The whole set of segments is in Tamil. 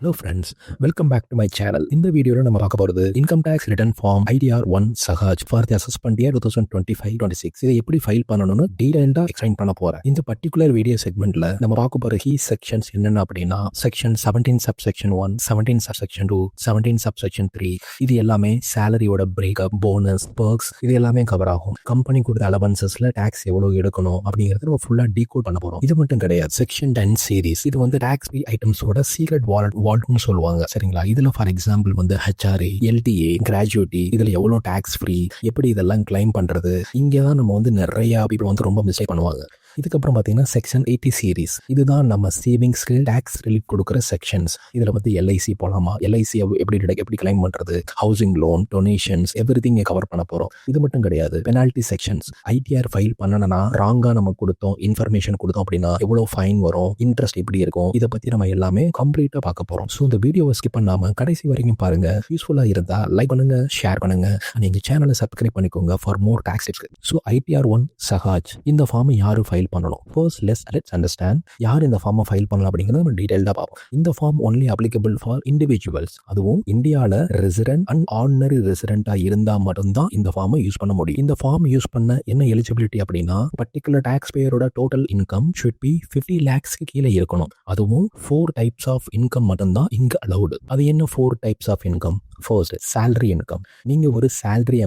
Hello friends, welcome back to my channel. இந்த வீடியோல நம்ம பார்க்க போறது income tax return form ITR-1 Sahaj for the assessment year 2025-26. இதை எப்படி ஃபைல் பண்ணணும்னு டீடைல்டா எக்ஸ்பிளைன் பண்ண போறேன். இந்த பர்டிகுலர் வீடியோ செக்மெண்ட்ல நம்ம பார்க்க போற கீ செக்ஷன்ஸ் என்னென்ன அப்படின்னா செக்ஷன் 17 சப்செக்ஷன் 1, 17 சப்செக்ஷன் 2, 17 சப்செக்ஷன் 3. இது எல்லாமே சேலரியோட பிரேக்அப், போனஸ், பர்க்ஸ் இது எல்லாமே கவர் ஆகும். கம்பெனி கொடுத்த அலவன்சஸ்ல டாக்ஸ் எவ்வளவு எடுக்கணும் அப்படிங்கறத நம்ம ஃபுல்லா டீகோட் பண்ண போறோம். இது மட்டும் கிடையாது, செக்ஷன் 10 சீரிஸ் இது வந்து டாக்ஸ் ஃப்ரீ ஐட்டம்ஸோட சீக்ரெட் வால்ட்னு சொல்லுவாங்க. சரிங்களா? இதுல ஃபார் எக்ஸாம்பிள் வந்து HRA, LTA, கிராஜுவிட்டி இதுல எவ்வளவு டாக்ஸ் ஃப்ரீ, எப்படி இதெல்லாம் கிளைம் பண்றது, இங்கதான் நம்ம வந்து நிறைய பீப்புள் வந்து ரொம்ப மிஸ்டேக் பண்ணுவாங்க. இதுக்கப்புறம் பார்த்தீங்கன்னா செக்ஷன் 80 சீரிஸ் இதுதான் நம்ம சேவிங்ஸ்க்கு டாக்ஸ் ரிலீஃப் கொடுக்குற செக்ஷன்ஸ். இதில் வந்து LIC போகலாமா, LIC எப்படி கிளைம் பண்ணுறது, housing loan, donations everything cover பண்ண போகிறோம். இது மட்டும் கிடையாது, பெனால்ட்டி செக்ஷன்ஸ். ITR ஃபைல் பண்ணனா ராங்காக நம்ம கொடுத்தோம், இன்ஃபர்மேஷன் கொடுத்தோம் அப்படின்னா எவ்வளோ ஃபைன் வரும், இன்ட்ரெஸ்ட் எப்படி இருக்கும், இதை பற்றி நம்ம எல்லாமே கம்ப்ளீட்டாக பார்க்க போகிறோம். ஸோ இந்த வீடியோவை ஸ்கிப் பண்ணாமல் கடைசி வரைக்கும் பாருங்க. யூஸ்ஃபுல்லாக இருந்தால் லைக் பண்ணுங்க, ஷேர் பண்ணுங்க, நீங்கள் சேனலை சப்ஸ்கிரைப் பண்ணிக்கோங்க for more tax tips. So ITR-1 Sahaj இந்த ஃபார்மை யாரு ஃபைல் பண்ணணும்? ஃபர்ஸ்ட் லெட்ஸ் அண்டர்ஸ்டாண்ட் யார் இந்த ஃபார்மை ஃபைல் பண்ணலாம் அப்படிங்கிறத நம்ம டீடைல்டாக பார்ப்போம். இந்த form only applicable for individuals, அதுவும் இந்தியாவில் ரெசிடென்ட் அண்ட் ஆர்டினரி ரெசிடென்டா இருந்தால் மட்டும்தான் இந்த ஃபார்மை யூஸ் பண்ண முடியும். இந்த ஃபார்ம் யூஸ் பண்ண என்ன எலிஜிபிலிட்டி அப்படின்னா, பர்டிகுலர் டாக்ஸ் பேயரோட டோட்டல் இன்கம் ஷுட் பி 50 lakhsக்கு கீழே இருக்கணும். அதுவும் 4 types ஆஃப் இன்கம் மட்டும்தான் இங்க அலௌடு. அது என்ன 4 types of income? First salary income. நீங்க ஒரு சேலரி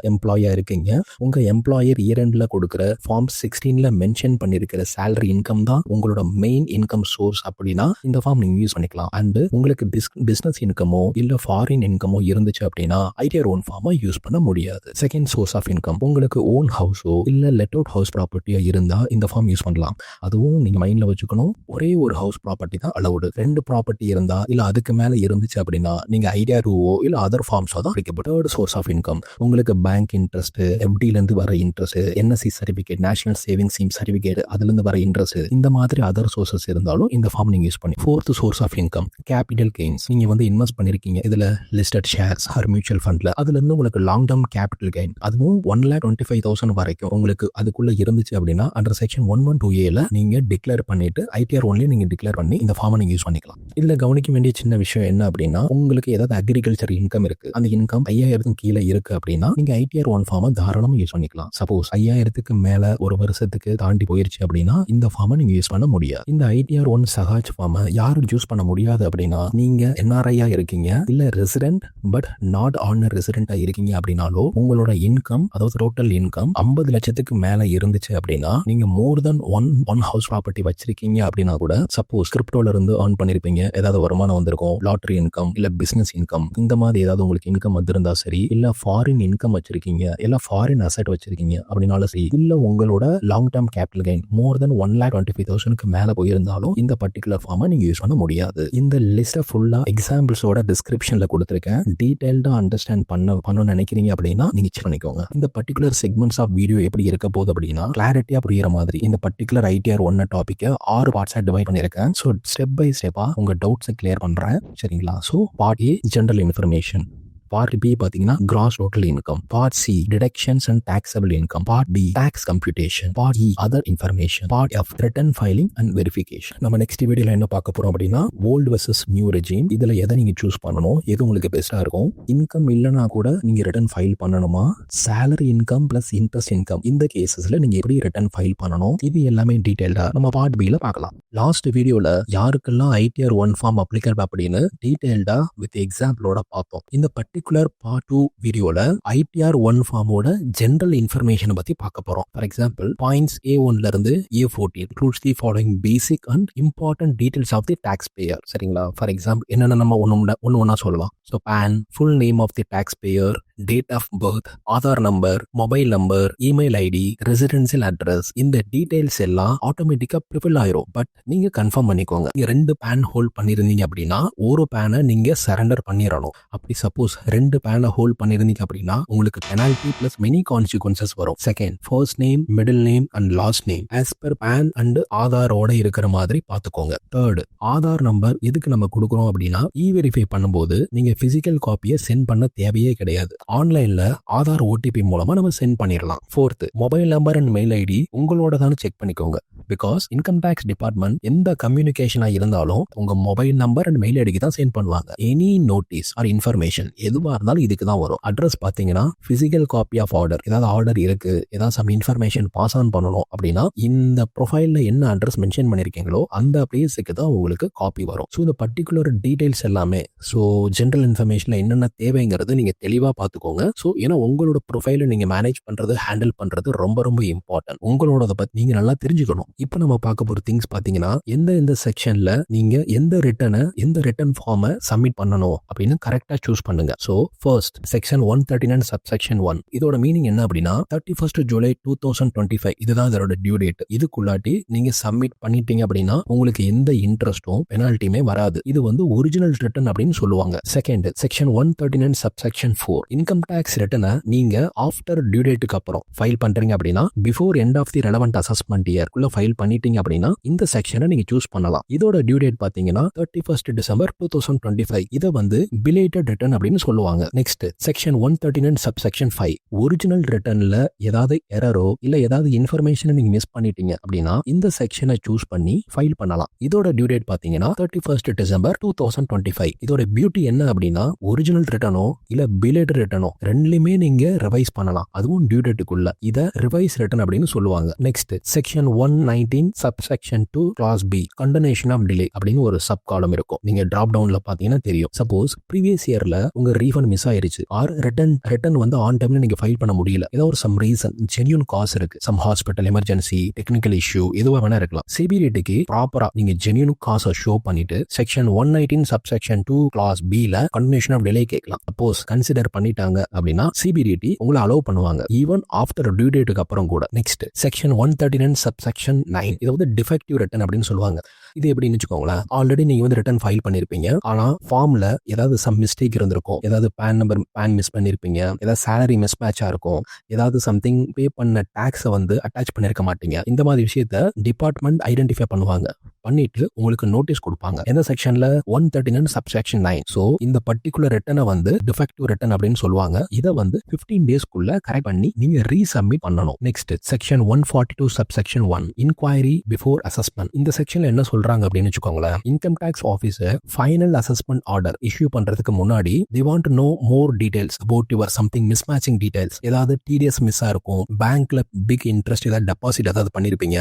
எம்ப்ளாயா இருக்கீங்க, உங்க எம்ப்ளாயர் இயர் எண்ட்ல கொடுக்குற ஃபார்ம் 16ல மென்ஷன் பண்ணிருக்கிற சேலரி இன்கம் தான் உங்களோட மெயின் இன்கம் சோர்ஸ் அப்படின்னா இந்த ஃபார்ம் நீங்க யூஸ் பண்ணிக்கலாம். அண்ட் உங்களுக்கு பிசினஸ் இன்கமோ இல்ல ஃபாரின் இன்கமோ இருந்துச்சு அப்படின்னா ITR-1 ஃபார்மை யூஸ் பண்ண முடியாது. செகண்ட் சோர்ஸ் ஆஃப் இன்கம், உங்களுக்கு ஓன் ஹவுஸோ இல்ல லெட் அவுட் ஹவுஸ் ப்ராப்பர்ட்டியோ இருந்தா இந்த ஃபார்ம் யூஸ் பண்ணலாம். அதுவும் நீங்க மைண்ட்ல வச்சுக்கணும், ஒரே ஒரு ஹவுஸ் ப்ராப்பர்ட்டி தான் அலௌடு. 2 ப்ராப்பர்ட்டி இருந்தா இல்ல அதுக்கு மேல இருந்துச்சு அப்படின்னா நீங்க ITR-2 இல்ல அதர் ஃபார்ம்ஸ் தான் applicable. Third source of income, உங்களுக்கு பேங்க் இன்ட்ரெஸ்ட், FDல இருந்து வர interest, NSC certificate, national saving scheme certificate, அதுல இருந்து வர இன்ட்ரெஸ்ட், இந்த மாதிரி அதர் சோர்சஸ் இருந்தாலும் இந்த ஃபார்ம் நீங்க யூஸ் பண்ணி. Fourth source of income capital gains. நீங்க வந்து இன்வெஸ்ட் பண்ணிருக்கீங்க இதுல லிஸ்டட் ஷேர்ஸ் ஆர் மியூச்சுவல் ஃபண்ட்ல, அதுல இருந்து உங்களுக்கு லாங் டர்ம் கேபிட்டல் கெயின், அதுவும் 1,25,000 வரைக்கும் உங்களுக்கு அதுக்குள்ள இருந்துச்சு அப்படின்னா அண்டர் செக்ஷன் 112A நீங்க டிக்ளேர் பண்ணிட்டு ITR-1 நீங்க டிக்ளேர் பண்ணி இந்த ஃபார்மை நீங்க யூஸ் பண்ணிக்கலாம். இதுல கவனிக்க வேண்டிய சின்ன விஷயம் என்ன அப்படின்னா, உங்களுக்கு ஏதாவது அக்ரிகல்ச்சர் இன்கம் இருக்கு, அந்த இன்கம் 5,000 கீழே இருக்கு அப்படின்னா நீங்க ITR-1 ஃபார்மை தாராளமா யூஸ் பண்ணிக்கலாம். சப்போஸ் 5,000க்கு மேல ஒரு வருஷத்துக்கு தாண்டி போயிருச்சு அப்படின்னா இந்த ஃபார்மை நீங்க யூஸ் பண்ண முடியாது. இந்த ITR-1 சஹாஜ் ஃபார்மை யாரும் யூஸ் பண்ண முடியாது அப்படின்னா, நீங்க NRI இருக்கீங்க இல்ல ரெசிடென்ட் பட் நாட் ஆர்டினரி ரெசிடென்டா இருக்கீங்க அப்படின்னாலோ, உங்களோட இன்கம் அதாவது டோட்டல் இன்கம் 50 லட்சத்துக்கு மேல இருந்துச்சு அப்படின்னா, நீங்க மோர் தென் ஒன் ஹவுஸ் ப்ராப்பர்ட்டி வச்சிருக்கீங்க அப்படின்னா கூட, சப்போஸ் கிரிப்டோல இருந்து earn பண்ணிருப்பீங்க, ஏதாவது வருமானம் வந்திருக்கும், லாட்டரி இன்கம் இல்ல பிசினஸ் இன்கம், இந்த மாதிரி ஏதாவது உங்களுக்கு இன்கம் வந்திருந்தா சரி, இல்ல ஃபாரின் இன்கம் வச்சிருக்கீங்க இல்ல ஃபாரின் அசெட் வச்சிருக்கீங்க அப்படின்னாலும் சரி, இல்ல உங்களோட long term capital gain more than 1,25,000க்கு மேல போயிருந்தாலும் இந்த பர்டிகுலர் ஃபார்மை நீங்க யூஸ் பண்ண முடியாது. இந்த லிஸ்ட ஃபுல்லா எக்ஸாம்பிள்ஸோட டிஸ்கிரிப்ஷன்ல கொடுத்திருக்கேன். டீடைல்டா அண்டர்ஸ்டாண்ட் பண்ணணும்னு நினைக்கிறீங்க அப்படின்னா நீங்க செக் பண்ணிக்கோங்க. இந்த பர்டிகுலர் செக்மெண்ட்ஸ் ஆஃப் வீடியோ எப்படி இருக்க போகுது அப்படின்னா, கிளாரிட்டியா புரியுற மாதிரி இந்த பர்டிகுலர் ITR-1 டாபிக் 6 பார்ட்ஸா டிவைட் பண்ணிருக்கேன். ஸோ ஸ்டெப் பை ஸ்டெப்பா உங்க டவுட்ஸை கிளியர் பண்றேன். சரிங்களா? So part A general information, part B பாத்தீங்கன்னா gross total income, part C deductions and taxable income, part D tax computation, part E other information, part F return filing and verification. நம்ம நெக்ஸ்ட் வீடியோல என்ன பார்க்க போறோம் அப்படின்னா, ஓல்டு வெர்சஸ் நியூ ரெஜிம், இதுல எதை நீங்க சூஸ் பண்ணணும், எது உங்களுக்கு பெஸ்டா இருக்கும், இன்கம் இல்லைனா கூட நீங்க ரிட்டர்ன் ஃபைல் பண்ணணுமா, salary income plus interest income இந்த கேசஸ்ல நீங்க எப்படி ரிட்டர்ன் ஃபைல் பண்ணணும், இது எல்லாமே டீடைல்டா நம்ம பார்ட் B ல பார்க்கலாம். லாஸ்ட் வீடியோல யாருக்கெல்லாம் ITR-1 ஃபார்ம் அப்ளிகபிள் அப்படின்னு டீடைல்டா வித் எக்ஸாம்பிளோட பார்த்தோம். இந்த பர்டிகுலர் பார்ட் 2 வீடியோல ITR-1 ஃபார்மோட ஜெனரல் இன்ஃபர்மேஷன் பத்தி பார்க்க போறோம். ஃபார் எக்ஸாம்பிள் பாயிண்ட்ஸ் A1ல இருந்து A14 includes the following basic and important details of the taxpayer. சரிங்களா? ஃபார் எக்ஸாம்பிள் என்னென்ன நம்ம ஒன்னா சொல்லலாம். So PAN, full name of the taxpayer, date of birth, Aadhaar number, mobile number, email ID, residential address, இந்த டீடைல்ஸ் எல்லாம் ஆட்டோமேட்டிக்கா ப்ரிஃபில் ஆயிரும். பட் நீங்க கன்ஃபார்ம் பண்ணிக்கோங்க. 2 பேன் ஹோல்ட் பண்ணிருந்தீங்க அப்படின்னா ஒரு பேனை நீங்க சரண்டர் பண்ணிடணும். அப்படி சப்போஸ் 2 பேனை ஹோல்ட் பண்ணிருந்தீங்க அப்படின்னா உங்களுக்கு பெனால்டி பிளஸ் மெனி கான்சிக்வன்சஸ் வரும். Second, first name, middle name and last name as per PAN and ஆதாரோட இருக்கிற மாதிரி பாத்துக்கோங்க. தேர்ட், ஆதார் நம்பர் எதுக்கு நம்ம கொடுக்குறோம் அப்படின்னா, வெரிஃபை பண்ணும்போது நீங்க பிசிக்கல் காப்பியை சென்ட் பண்ண தேவையே கிடையாது. ஆன்லைன்ல ஆதார் ஓடிபி மூலமா நம்ம சென்ட் பண்ணிடலாம். 4th, mobile number and mail ID உங்களோட தான் செக் பண்ணிக்கோங்க. பிகாஸ் இன்கம் டேக்ஸ் டிபார்ட்மெண்ட் எந்த கம்யூனிகேஷனா இருந்தாலும் உங்க மொபைல் நம்பர் அண்ட் மெயில் ஐடிக்கு தான் சென்ட் பண்ணுவாங்க. எனி நோட்டீஸ் ஆர் இன்ஃபர்மேஷன் எதுவா இருந்தாலும் இதுக்கு தான் வரும். அட்ரஸ் பாத்தீங்கன்னா பிசிக்கல் காப்பி ஆஃப் ஆர்டர், ஏதாவது ஆர்டர் இருக்கு, ஏதாவது சம் இன்ஃபர்மேஷன் பாஸ் ஆன் பண்ணணும் அப்படின்னா இந்த ப்ரொஃபைல்ல என்ன அட்ரஸ் மென்ஷன் பண்ணிருக்கீங்களோ அந்த பிளேஸுக்கு தான் உங்களுக்கு காப்பி வரும். ஸோ இந்த பர்டிகுலர் டீடைல்ஸ் எல்லாமே, ஸோ ஜென்ரல் இன்ஃபர்மேஷன்ல என்னென்ன தேவைங்கிறது நீங்க தெளிவா பார்த்துக்கோங்க. ஸோ ஏன்னா உங்களோட ப்ரொஃபைலை நீங்க மேனேஜ் பண்றது, ஹேண்டில் பண்றது ரொம்ப ரொம்ப இம்பார்ட்டன்ட். உங்களோட பத்தி நீங்க நல்லா தெரிஞ்சுக்கணும். இப்போ நம்ம பார்க்க போற திங்ஸ் பாத்தீங்கன்னா எந்த செக்ஷன்ல நீங்க எந்த ரிட்டன் ஃபார்மை சப்மிட் பண்ணணும் அப்படின்னு கரெக்டா சூஸ் பண்ணுங்க. ஸோ ஃபர்ஸ்ட் செக்ஷன் 139 சப்செக்ஷன் 1 இதோட மீனிங் என்ன அப்படின்னா 31st July 2025 இதுதான் இதோட டியூ டேட். இதுக்குள்ளாட்டி நீங்க சப்மிட் பண்ணிட்டீங்க அப்படின்னா உங்களுக்கு எந்த இன்ட்ரெஸ்டும் பெனால்ட்டியுமே வராது. இது வந்து ஒரிஜினல் ரிட்டன் அப்படின்னு சொல்லுவாங்க. Second section 139 subsection 4 income tax ரிட்டனை நீங்க ஆஃப்டர் டியூ டேட்டுக்கு அப்புறம் ஃபைல் பண்றீங்க அப்படின்னா before end of the relevant assessment year குள்ள ஃபைல் பண்ணிட்டீங்க அப்படின்னா இந்த செக்ஷனை நீங்க சூஸ் பண்ணலாம். இதோட டியூ டேட் பாத்தீங்கன்னா 31st December 2025. இதை வந்து பிலேட்டட் ரிட்டர்ன் அப்படின்னு சொல்லுவாங்க. நெக்ஸ்ட் செக்ஷன் 139 சப்செக்ஷன் 5 ஒரிஜினல் ரிட்டர்ன்ல ஏதாவது எரரோ இல்ல ஏதாவது இன்ஃபர்மேஷனை நீங்க மிஸ் பண்ணிட்டீங்க அப்படின்னா இந்த செக்ஷனை சூஸ் பண்ணி ஃபைல் பண்ணலாம். இதோட டியூ டேட் பாத்தீங்கன்னா 31st December 2025. இதோட பியூட்டி என்ன அப்படின்னா ஒரிஜினல் ரிட்டர்னோ இல்ல பிலேட்டட் ரிட்டர்னோ ரெண்டுலயுமே நீங்க ரிவைஸ் பண்ணலாம், அதுவும் டியூ டேட்டுக்குள்ள. இதை ரிவைஸ் ரிட்டர்ன் அப்படின்னு சொல்லுவாங்க. Next section 119 subsection 2 clause B condonation of delay அப்படின்னு ஒரு சப் காலம் இருக்கும். நீங்க டிராப் டவுன்ல பாத்தீங்கன்னா தெரியும். சப்போஸ் ப்ரீவியஸ் இயர்ல உங்க ரீஃபண்ட் மிஸ் ஆயிருச்சு ஆர் ரிட்டர்ன் வந்து ஆன் டைம்ல நீங்க ஃபைல் பண்ண முடியல, ஏதோ ஒரு சம் ரீசன், ஜென்யூன் காஸ் இருக்கு, some hospital emergency, technical issue, எதுவா வேணா இருக்கலாம். சிபிடிக்கு ப்ராப்பரா நீங்க ஜென்யூன் காசை ஷோ பண்ணிட்டு செக்ஷன் 119 சப்செக்ஷன் 2 கிளாஸ் பி ல கண்டனேஷன் ஆஃப் டிலே கேட்கலாம். சப்போஸ் கன்சிடர் பண்ணிட்டாங்க அப்படின்னா சிபிடி உங்களை அலோவ் பண்ணுவாங்க ஈவன் ஆஃப்டர் டியூ டேட்டுக்கு அப்புறம் கூட. நெக்ஸ்ட் செக்ஷன் 139 சப்செக்ஷன் 9 இது வந்து டிஃபெக்டிவ் ரிட்டர்ன் அப்படின்னு சொல்லுவாங்க. இது எப்படின்னு வச்சுக்கோங்களேன், ஆல்ரெடி நீங்க வந்து ரிட்டர்ன் ஃபைல் பண்ணிருப்பீங்க, ஆனா ஃபார்ம்ல ஏதாவது சம் மிஸ்டேக் இருந்திருக்கும், ஏதாவது பேன் மிஸ் பண்ணிருப்பீங்க, ஏதாவது சேலரி மிஸ் மேட்சா இருக்கும், ஏதாவது சம்திங் பே பண்ண டாக்ஸை வந்து அட்டாச் பண்ணிருக்க மாட்டீங்க. இந்த மாதிரி விஷயத்த டிபார்ட்மெண்ட் ஐடென்டிஃபை பண்ணுவாங்க, பண்ணிட்டு உங்களுக்கு நோட்டீஸ் கொடுப்பாங்க. எந்த செக்ஷன்ல 139 சப்செக்ஷன் 9. ஸோ இந்த பர்டிகுலர் ரிட்டனை வந்து டிஃபெக்டிவ் ரிட்டன் அப்படின்னு சொல்லுவாங்க. இதை வந்து 15 டேஸ்க்குள்ள கரெக்ட் பண்ணி நீங்க ரீசப்மிட் பண்ணணும். Next section 142 subsection 1 inquiry before assessment. இந்த செக்ஷன்ல என்ன சொல்றாங்க அப்படின்னு வச்சுக்கோங்களேன், income tax officer final assessment order issue பண்றதுக்கு முன்னாடி they want to know more details about your something mismatching details. ஏதாவது டிடிஎஸ் மிஸ் ஆயிருக்கும், பேங்க்ல பிக் இன்ட்ரெஸ்ட் ஏதாவது டெபாசிட் ஏதாவது பண்ணிருப்பீங்க,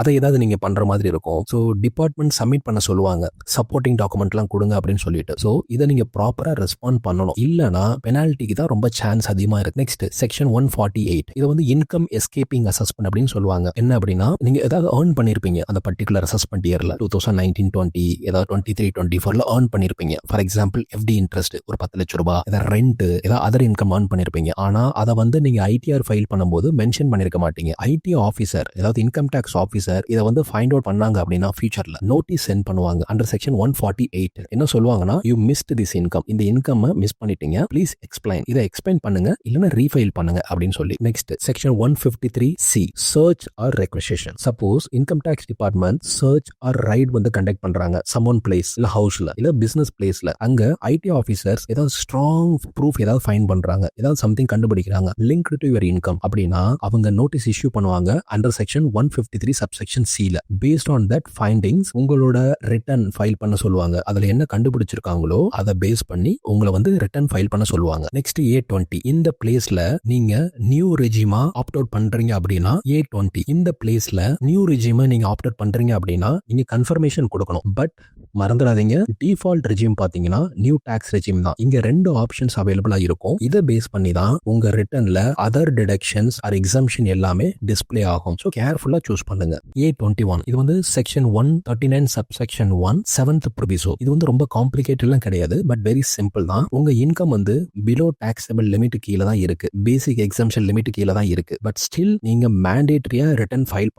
அதை ஏதாவது நீங்க பண்ற மாதிரி இருக்கும். ஸோ டிபார்ட்மெண்ட் சப்மிட் பண்ண சொல்லுவாங்க, சப்போர்ட்டிங் டாக்குமெண்ட்லாம் கொடுங்க அப்படின்னு சொல்லிட்டு. ஸோ இதை நீங்க ப்ராப்பரா ரெஸ்பாண்ட் பண்ணணும், இல்லனா பெனால்ட்டிக்கு தான் ரொம்ப சான்ஸ் அதிகமா இருக்கு. நெக்ஸ்ட் செக்ஷன் 148 இது வந்து இன்கம் எஸ்கேப்பிங் அசஸ்மெண்ட் அப்படின்னு சொல்லுவாங்க. என்ன அப்படின்னா நீங்க ஏதாவது ஏர்ன் பண்ணிருப்பீங்க அந்த பர்டிகுலர் அசஸ்மெண்ட் இயர்ல 2019-20 ஏதாவது 23-24 ஏர்ன் பண்ணிருப்பீங்க. ஃபார் எக்ஸாம்பிள் எஃப்டி இன்ட்ரெஸ்ட் ஒரு 10 லட்சம் ரூபாய், ஏதாவது ரெண்ட், ஏதாவது அதர் இன்கம் ஏர்ன் பண்ணிருப்பீங்க. ஆனா அதை வந்து நீங்க ஐடிஆர் ஃபைல் பண்ணும்போது மென்ஷன் பண்ணிருக்க மாட்டீங்க. ஐடி ஆஃபீஸர் ஏதாவது இன்கம் டேக்ஸ் ஆஃபீஸர் இதை வந்து ஃபைண்ட் அவுட் பண்ணாங்க அப்படின்னா ஃபியூச்சர்ல நோட்டீஸ் சென்ட் பண்ணுவாங்க. அண்டர் செக்ஷன் 148 என்ன சொல்லுவாங்கன்னா, யூ மிஸ்ட் திஸ் இன்கம், இந்த இன்கம் மிஸ் பண்ணிட்டீங்க, ப்ளீஸ் எக்ஸ்பிளைன், இதை எக்ஸ்பிளைன் பண்ணுங்க இல்லைன்னா ரீஃபைல் பண்ணுங்க அப்படின்னு சொல்லி. Next section 153C search or requisition. Suppose income tax department search or raid வந்து கண்டக்ட் பண்றாங்க சம்மோன் பிளேஸ் இல்ல ஹவுஸ்ல இல்ல பிசினஸ் பிளேஸ்ல, அங்க ஐடி ஆஃபீஸர்ஸ் ஏதாவது ஸ்ட்ராங் ப்ரூஃப் ஏதாவது ஃபைண்ட் பண்றாங்க, ஏதாவது சம்திங் கண்டுபிடிக்கிறாங்க லிங்க்டு டு யுவர் இன்கம் அப்படின்னா அவங்க நோட்டீஸ் இஷ்யூ பண்ணுவாங்க அண்டர் செக்ஷன் 153 சப்செக்ஷன் C-ல. பேஸ்ட் ஆன் தட் ஃபைண்டிங்ஸ் உங்களோட ரிட்டர்ன் ஃபைல் பண்ண சொல்லுவாங்க. அதுல என்ன கண்டுபிடிச்சிருக்காங்களோ அதை பேஸ் பண்ணி உங்களை வந்து ரிட்டர்ன் ஃபைல் பண்ண சொல்லுவாங்க. நெக்ஸ்ட் A20 இந்த பிளேஸ்ல நீங்க நியூ ரெஜிமா ஆப்ட் அவுட் பண்றீங்க அப்படின்னா A20 இந்த பிளேஸ்ல நியூ ரெஜிமா நீங்க ஆப்ட் அவுட் பண்றீங்க அப்படின்னா நீங்க கன்ஃபர்மேஷன் கொடுக்கணும். பட் மறந்துடாதீங்க, டிஃபால்ட் ரெஜிம் பாத்தீங்கன்னா நியூ டாக்ஸ் ரெஜிம் தான். இங்க 2 ஆப்ஷன்ஸ் அவைலபிளா இருக்கும். இதை பேஸ் பண்ணி தான் உங்க ரிட்டர்ன்ல அதர் டிடக்ஷன்ஸ் ஆர் எக்ஸம்ஷன் எல்லாமே டிஸ்ப்ளே ஆகும். ஸோ கேர்ஃபுல்லா சூஸ் பண்ணுங்க. A21 இது வந்து செக்ஷன் 139 சப்செக்ஷன் 1 7th ப்ரொவிசோ. இது வந்து ரொம்ப காம்ப்ளிகேட்டட்லாம் கிடையாது, பட் வெரி சிம்பிள் தான். உங்க இன்கம் வந்து பிலோ டாக்ஸபிள் லிமிட் கீழே தான் இருக்கு, பேசிக் எக்ஸம்ஷன் லிமிட் கீழே தான் இருக்கு. பட் ஸ்டில் நீங்க மேண்டேட்டரியா ரிட்டர்ன் ஃபைல்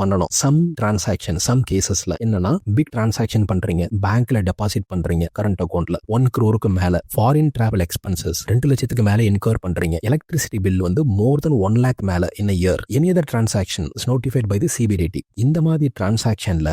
பண்ணணும். சம் டிரான்சாக்ஷன் சம் கேசஸ்ல என்னன்னா பிக் டிரான்சாக்ஷன் பண்றீங்க, பேங்க்ல டெபாசிட் பண்றீங்க கரண்ட் அக்கௌண்ட்ல 1 crore மேல, ஃபாரின் டிராவல் எக்ஸ்பென்சஸ் 2 லட்சத்துக்கு மேல இன்கர் பண்றீங்க, எலக்ட்ரிசிட்டி பில் வந்து மோர் தென் 1 lakh மேல in a year, any other transaction is notified by the CBDT. இந்த மாதிரி டிரான்சாக்ஷன்ல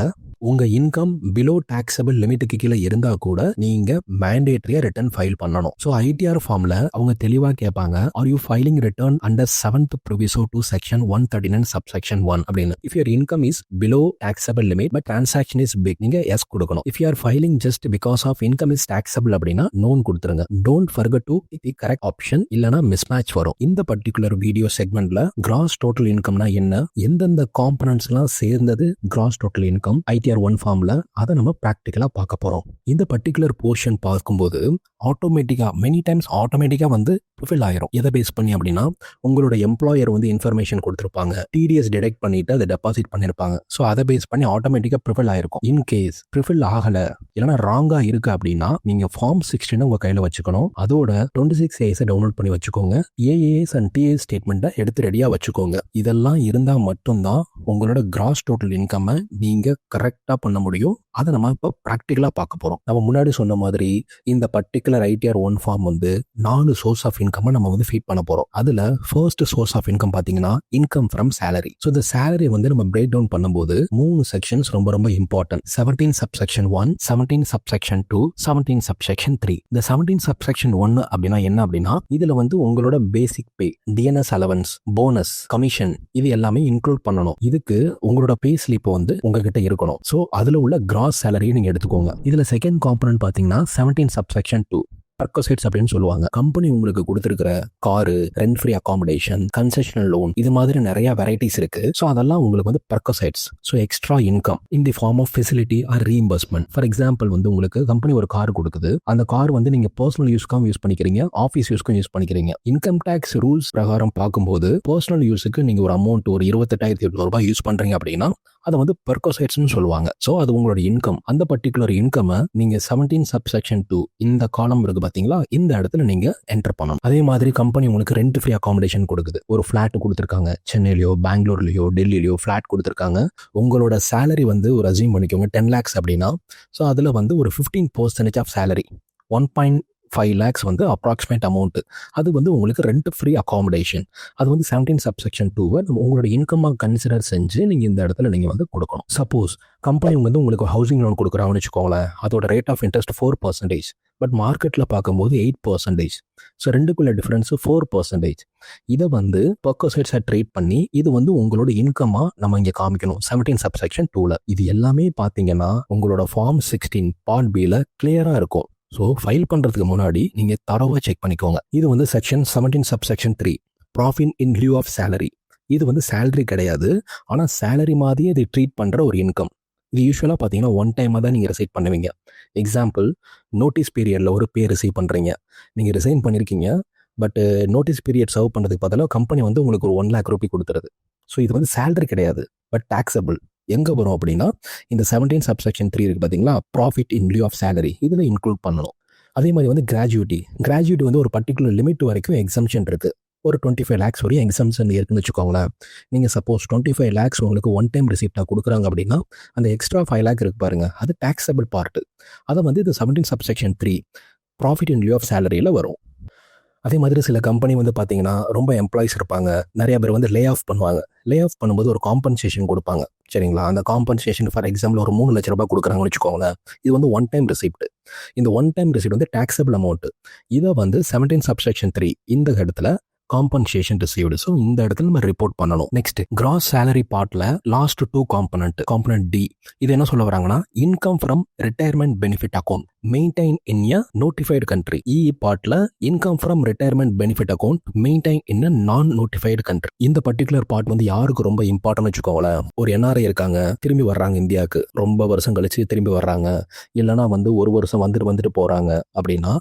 உங்க இன்கம் பிலோ டாக்ஸபிள் லிமிட்டுக்கு கீழே இருந்தா கூட நீங்க மேண்டேட்டரியா ரிட்டர்ன் ஃபைல் பண்ணணும். ஸோ ஐடிஆர் ஃபார்ம்ல அவங்க தெளிவா கேட்பாங்க, are you filing return under 7th proviso to section 139 subsection 1 அப்படின்னு. If your income is below taxable limit but transaction is big, நீங்க எஸ் கொடுக்கணும். If you are filing just because of income is taxable அப்படின்னா நோன் கொடுத்துருங்க. Don't forget to the correct option, இல்லனா மிஸ்மேட்ச் வரும். இந்த பர்டிகுலர் வீடியோ செக்மெண்ட்ல கிராஸ் டோட்டல் இன்கம்னா என்ன, எந்தெந்த காம்பனன்ட்ஸ் எல்லாம் சேர்ந்தது கிராஸ் டோட்டல் இன்கம் ஐடிஆர் 1 ஃபார்ம்ல, அதை நம்ம பிராக்டிகலா பார்க்க போறோம். இந்த பர்டிகுலர் போர்ஷன் பார்க்கும்போது ஆட்டோமேட்டிக்கா மெனி டைம்ஸ் ஆட்டோமேட்டிக்கா வந்து ப்ரொஃபைல் ஆயிரும். எதை பேஸ் பண்ணி அப்படின்னா உங்களோட எம்ப்ளாயர் வந்து இன்ஃபர்மேஷன் கொடுத்துருப்பாங்க, டிடிஎஸ் டிடெக்ட் பண்ணிட்டு அதை டெபாசிட் பண்ணிருப்பாங்க. ஸோ அதை பேஸ் பண்ணி ஆட்டோமேட்டிக்கா ப்ரிஃபில் ஆயிருக்கும். இன்கேஸ் ப்ரிஃபில் ஆகல இல்லைன்னா ராங்கா இருக்கு அப்படின்னா நீங்க ஃபார்ம் 16 உங்க கையில வச்சுக்கணும். அதோட 26AS டவுன்லோட் பண்ணி வச்சுக்கோங்க. ஏஏஎஸ் அண்ட் டிஏஎஸ் ஸ்டேட்மெண்ட்டை எடுத்து ரெடியா வச்சுக்கோங்க. இதெல்லாம் இருந்தா மட்டும்தான் உங்களோட கிராஸ் டோட்டல் இன்கம் நீங்க கரெக்டா பண்ண முடியும். அதை நம்ம இப்போ ப்ராக்டிகலா பார்க்க போறோம். நம்ம முன்னாடி சொன்ன மாதிரி இந்த பர்டிகுலர் ஐடிஆர் 1 ஃபார்ம் வந்து 4 சோர்ஸ் ஆஃப் இன்கம் நம்ம வந்து ஃபீட் பண்ண போறோம். அதுல ஃபர்ஸ்ட் சோர்ஸ் ஆஃப் இன்கம் பாத்தீங்கன்னா இன்கம் ஃப்ரம் சேலரி. ஸோ இந்த சேலரி வந்து நம்ம பிரேக் டவுன் பண்ணும்போது 3 செக்ஷன்ஸ் ரொம்ப ரொம்ப இம்பார்ட்டன்ட். 17 subsection 1, 17 subsection 2, 17 subsection 3. இந்த 17 subsection 1 அப்படின்னா என்ன அப்படின்னா இதுல வந்து உங்களோட பேசிக் பே, டிஎன்எஸ் அலவன்ஸ், போனஸ், கமிஷன் இது எல்லாமே இன்க்ளூட் பண்ணணும். இதுக்கு உங்களோட பே ஸ்லிப் வந்து உங்ககிட்ட இருக்கணும். ஸோ அதுல உள்ள கிராஸ் சேலரியை நீங்க எடுத்துக்கோங்க. இதுல செகண்ட் காம்பனன்ட் பாத்தீங்கன்னா 17 subsection 2 பர்கோசைட்ஸ் அப்படின்னு சொல்லுவாங்க. கம்பெனி உங்களுக்கு கொடுத்துருக்கிற car, rent free accommodation, concessional loan, இது மாதிரி நிறைய வெரைட்டிஸ் இருக்கு. ஸோ அதெல்லாம் உங்களுக்கு வந்து perquisites. So extra income in the form of facility or reimbursement. For example வந்து உங்களுக்கு கம்பெனி ஒரு கார் கொடுக்குது, அந்த கார் வந்து நீங்க பர்சனல் யூஸ்க்கும் யூஸ் பண்ணிக்கிறீங்க, ஆஃபீஸ் யூஸ்க்கும் யூஸ் பண்ணிக்கிறீங்க. இன்கம் டேக்ஸ் ரூல்ஸ் பிரகாரம் பார்க்கும்போது பர்சனல் யூஸுக்கு நீங்க ஒரு அமௌண்ட் ஒரு 28,800 ரூபாய் யூஸ் பண்றீங்க அப்படின்னா அதை வந்து பெர்கோசைட்ஸ்னு சொல்லுவாங்க. ஸோ அது உங்களோட இன்கம். அந்த பர்டிகுலர் இன்கம் நீங்க 17 subsection 2 இந்த காலம் இருக்கு பாத்தீங்களா, இந்த இடத்துல நீங்க என்டர் பண்ணணும். அதே மாதிரி கம்பெனி உங்களுக்கு ரெண்ட் ஃப்ரீ அகாமடேஷன் கொடுக்குது, ஒரு ஃபிளாட் கொடுத்துருக்காங்க, சென்னையிலயோ பெங்களூர்லயோ டெல்லியிலயோ ஃபிளாட் கொடுத்துருக்காங்க. உங்களோட சேலரி வந்து ஒரு அசியூம் பண்ணிக்கோங்க 10 lakhs அப்படின்னா, ஸோ அதுல வந்து ஒரு 15% ஆஃப் சேலரி 1.5 lakhs வந்து அப்ராக்சிமேட் அமௌண்ட், அது வந்து உங்களுக்கு ரெண்ட் ஃப்ரீ அகாமடேஷன். அது வந்து 17 subsection 2 உங்களோட இன்கமாக கன்சிடர் செஞ்சு நீங்கள் இந்த இடத்துல நீங்கள் வந்து கொடுக்கணும். சப்போஸ் கம்பெனி வந்து உங்களுக்கு ஹவுசிங் லோன் கொடுக்குறாங்கன்னு வச்சுக்கோங்களேன், அதோட ரேட் ஆஃப் இன்ட்ரெஸ்ட் 4%, பட் மார்க்கெட்டில் பார்க்கும்போது 8%. ஸோ ரெண்டுக்குள்ள டிஃபரன்ஸ் 4%. இதை வந்து பர்கோசைட்ஸை ட்ரீட் பண்ணி இது வந்து உங்களோட இன்கமாக நம்ம இங்கே காமிக்கணும் 17 subsection 2. இது எல்லாமே பார்த்தீங்கன்னா உங்களோட ஃபார்ம் 16 பார்ட் பியில் கிளியராக இருக்கும். ஸோ ஃபைல் பண்ணுறதுக்கு முன்னாடி நீங்கள் தரவாக செக் பண்ணிக்கோங்க. இது வந்து section 17 subsection 3 profit in lieu of salary. இது வந்து சேலரி கிடையாது, ஆனால் சேலரி மாதிரியே இதை ட்ரீட் பண்ணுற ஒரு இன்கம். இது யூஸ்வலாக பார்த்தீங்கன்னா ஒன் டைமாக தான் நீங்கள் ரிசீவ் பண்ணுவீங்க. எக்ஸாம்பிள், நோட்டீஸ் பீரியடில் ஒரு பே ரிசீவ் பண்ணுறீங்க, நீங்கள் ரிசைன் பண்ணியிருக்கீங்க, பட் நோட்டீஸ் பீரியட் சர்வ் பண்ணுறதுக்கு பதிலாக கம்பெனி வந்து உங்களுக்கு ஒரு 1 lakh ரூபி கொடுத்துருது. ஸோ இது வந்து சேலரி கிடையாது, பட் டாக்ஸபிள். எங்கே வரும் அப்படின்னா இந்த 17 subsection 3 இருக்குது பார்த்தீங்களா, profit in lieu of salary, இதில் இன்க்ளூட் பண்ணணும். அதே மாதிரி வந்து கிராஜுவிட்டி வந்து ஒரு பர்டிகுலர் லிமிட் வரைக்கும் எக்ஸம்ஷன் இருக்குது. ஒரு 25 lakhs வரையும் எக்ஸம்ஷன் இருக்குன்னு வச்சுக்கோங்களேன். நீங்கள் சப்போஸ் 25 lakhs உங்களுக்கு ஒன் டைம் ரிசிப்டாக கொடுக்குறாங்க அப்படின்னா அந்த எக்ஸ்ட்ரா 5 lakh இருக்கு பாருங்க, அது டாக்ஸபிள் பார்ட்டு. அதை வந்து இது 17 subsection 3 profit in lieu of சேலரியில் வரும். அதே மாதிரி சில கம்பெனி வந்து பார்த்தீங்கன்னா ரொம்ப எம்ப்ளாயிஸ் இருப்பாங்க, நிறைய பேர் வந்து லே ஆஃப் பண்ணுவாங்க. லே ஆஃப் பண்ணும்போது ஒரு காம்பன்சேஷன் கொடுப்பாங்க, சரிங்களா? அந்த காம்பன்சேஷன் ஃபார் எக்ஸாம்பிள் ஒரு 3 லட்ச ரூபாய் கொடுக்குறாங்கன்னு வச்சுக்கோங்களேன். இது வந்து ஒன் டைம் ரிசிப்ட். இந்த ஒன் டைம் ரிசிப்ட் வந்து டாக்ஸபிள் அமௌண்ட். இதை வந்து 17 subsection 3 இந்த இடத்துல காம்பன்சேஷன் ரிசீவ்டு. ஸோ இந்த இடத்துல நம்ம ரிப்போர்ட் பண்ணணும். நெக்ஸ்ட் கிராஸ் சேலரி பார்ட்ல லாஸ்ட் 2 காம்பனன்ட் டி. இது என்ன சொல்ல வராங்கன்னா income from retirement benefit account maintain in a notified country. E பார்ட்ல income from retirement benefit account maintain in a non notified country. இந்த பர்டிகுலர் பார்ட் வந்து யாருக்கு ரொம்ப இம்பார்ட்டன் வச்சுக்கோங்களேன். ஒரு என்ஆர்ஐ இருக்காங்க, திரும்பி வர்றாங்க இந்தியாவுக்கு, ரொம்ப வருஷம் கழிச்சு திரும்பி வர்றாங்க, இல்லைனா வந்து ஒரு வருஷம் வந்துட்டு போறாங்க அப்படின்னா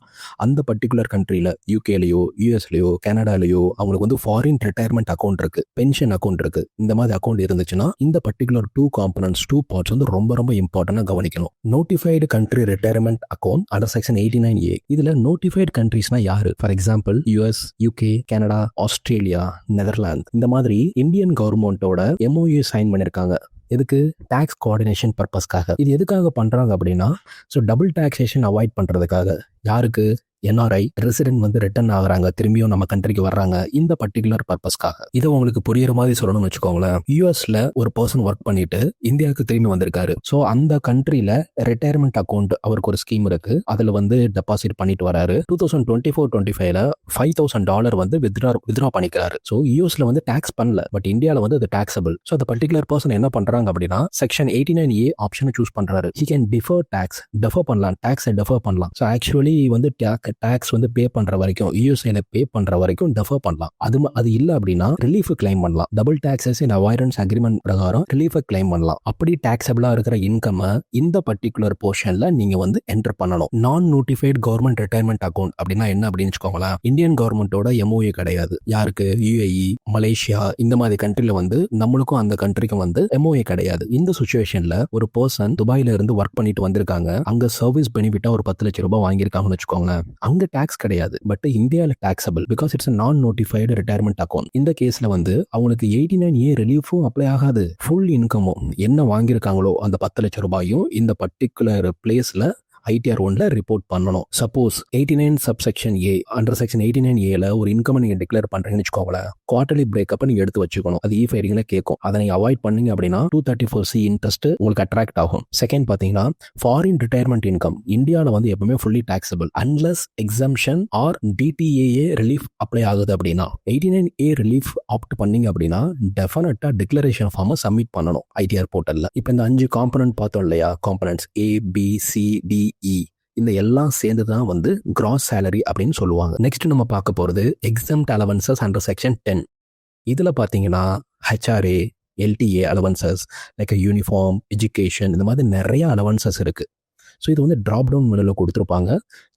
அந்த பர்டிகுலர் கண்ட்ரியில யூகேலையோ யூஎஸ்லையோ கனடாலையோ அவங்களுக்கு வந்து ஃபாரின் ரிட்டையர்மெண்ட் அக்கௌண்ட் இருக்கு, பென்ஷன் அக்கௌண்ட் இருக்கு. இந்த மாதிரி அக்கௌண்ட் இருந்துச்சுன்னா இந்த பர்டிகுலர் 2 காம்பனன்ட்ஸ் 2 பார்ட்ஸ் வந்து ரொம்ப ரொம்ப இம்பார்ட்டன்டா கவனிக்கணும். Notified country retirement account under section 89A. இதுல நோட்டிஃபைடு கண்ட்ரிஸ்னா யாரு? For example US, UK, Canada, Australia, Netherlands. இந்த மாதிரி இந்தியன் கவர்மெண்டோட MOU சைன் பண்ணிருக்காங்க. எதுக்கு? டாக்ஸ் கோஆர்டினேஷன் பர்பஸ்க்காக. இது எதுக்காக பண்றாங்க அப்படின்னா ஸோ டபுள் டாக்ஸேஷன் அவாய்ட் பண்றதுக்காக. யாருக்கு? NRI ரெசிடென்ட் வந்து ரிட்டர்ன் ஆகுறாங்க, திரும்பியும் நம்ம கண்ட்ரிக்கு வர்றாங்க இந்த பர்டிகுலர் பர்பஸ்க்காக. இதை உங்களுக்கு புரியுற மாதிரி சொல்லணும்னு வச்சுக்கோங்களேன். யூஎஸ்ல ஒரு பர்சன் ஒர்க் பண்ணிட்டு இந்தியாவுக்கு திரும்பி வந்திருக்காரு. ஸோ அந்த கண்ட்ரில ரிட்டையர்மெண்ட் அக்கௌண்ட் அவருக்கு ஒரு ஸ்கீம் இருக்கு, அதுல வந்து டெபாசிட் பண்ணிட்டு வராரு. 2024-25ல $5,000 வந்து வித்ரா பண்ணிக்கிறாரு. ஸோ யூஎஸ்ல வந்து டாக்ஸ் பண்ணல, பட் இந்தியாவில் வந்து அது டாக்ஸபிள். ஸோ அந்த பர்டிகுலர் பர்சன் என்ன பண்றாங்க அப்படின்னா செக்ஷன் 89A ஆப்ஷனை சூஸ் பண்றாரு. He can defer tax, defer பண்ணலாம், டாக்ஸை டெஃபர் பண்ணலாம். ஸோ ஆக்சுவலி வந்து டாக்ஸ் வந்து பே பண்ற வரைக்கும் யூஎஸ்ஏல பே பண்ற வரைக்கும் டெஃபர் பண்ணலாம். அது இல்ல அப்படின்னா ரிலீஃப் கிளைம் பண்ணலாம். டபுள் டாக்ஸஸ் இன் அவாய்டன்ஸ் அக்ரிமெண்ட் பிரகாரம் ரிலீஃப் கிளைம் பண்ணலாம். அப்படி டாக்ஸபிளா இருக்கிற இன்கம் இந்த பர்டிகுலர் போர்ஷன்ல நீங்க வந்து என்டர் பண்ணணும். நான் நோட்டிஃபைட் கவர்மெண்ட் ரிட்டையர்மெண்ட் அக்கௌண்ட் அப்படின்னா என்ன அப்படின்னு வச்சுக்கோங்களேன். இந்தியன் கவர்மெண்டோட MOA கிடையாது. யாருக்கு? UAE, மலேசியா இந்த மாதிரி கண்ட்ரில வந்து நம்மளுக்கும் அந்த கண்ட்ரிக்கும் வந்து MOA கிடையாது. இந்த சிச்சுவேஷன்ல ஒரு பர்சன் துபாயில இருந்து ஒர்க் பண்ணிட்டு வந்திருக்காங்க, அங்க சர்வீஸ் பெனிஃபிட்டா ஒரு 10 லட்சம் ரூபாய் வாங்கியிருக்காங்கன்னு வச்சுக்கோங்க. அங்க டாக்ஸ் கிடையாது, பட் இந்தியாவில் டாக்ஸபிள் பிகாஸ் இட்ஸ் நான் நோட்டிஃபைடு ரிட்டையர்மெண்ட் அக்கௌண்ட். இந்த கேஸ்ல வந்து அவங்களுக்கு 89A ரிலீஃபும் அப்ளை ஆகாது. ஃபுல் இன்கமும் என்ன வாங்கியிருக்காங்களோ அந்த 10 லட்சம் ரூபாயும் இந்த பர்டிகுலர் பிளேஸ்ல ITR 1ல ரிப்போர்ட் பண்ணணும். Suppose 89 subsection A under section 89Aல ஒரு இன்கம் நீங்க டிக்ளேர் பண்றீங்கன்னு வச்சுக்கோங்களேன், குவார்டர்லி பிரேக்கப் நீங்க எடுத்து வச்சுக்கணும். அது இ-ஃபைலிங்ல கேட்கும். அதை நீங்க அவாய்ட் பண்ணீங்க அப்படின்னா 234C இன்ட்ரெஸ்ட் உங்களுக்கு அட்ராக்ட் ஆகும். செகண்ட் பாத்தீங்கன்னா ஃபாரின் ரிட்டையர்மெண்ட் இன்கம் இந்தியாவில் வந்து எப்பவுமே fully taxable unless exemption or DTAA relief apply ஆகுது அப்படின்னா. 89A ரிலீஃப் ஆப்ட் பண்ணீங்க அப்படின்னா டெஃபினட்டா டிக்ளரேஷன் ஃபார்மை சப்மிட் பண்ணணும் ITR போர்ட்டல்ல. இப்போ இந்த 5 காம்பனன்ட் பார்த்தோம் இல்லையா, components A, B, C, D, இந்த எல்லாம் சேர்ந்து தான் வந்து கிராஸ் சேலரி அப்படின்னு சொல்லுவாங்க. நெக்ஸ்ட் நம்ம பார்க்க போறது எக்ஸம்ட் அலவன்சஸ் அண்டர் செக்ஷன் 10. இதுல பாத்தீங்கன்னா HRA, LTA allowances like uniform, education இந்த மாதிரி நிறைய அலவன்சஸ் இருக்கு. ஸோ இது வந்து ட்ராப் டவுன் மெனுவில் கொடுத்துருப்பாங்க.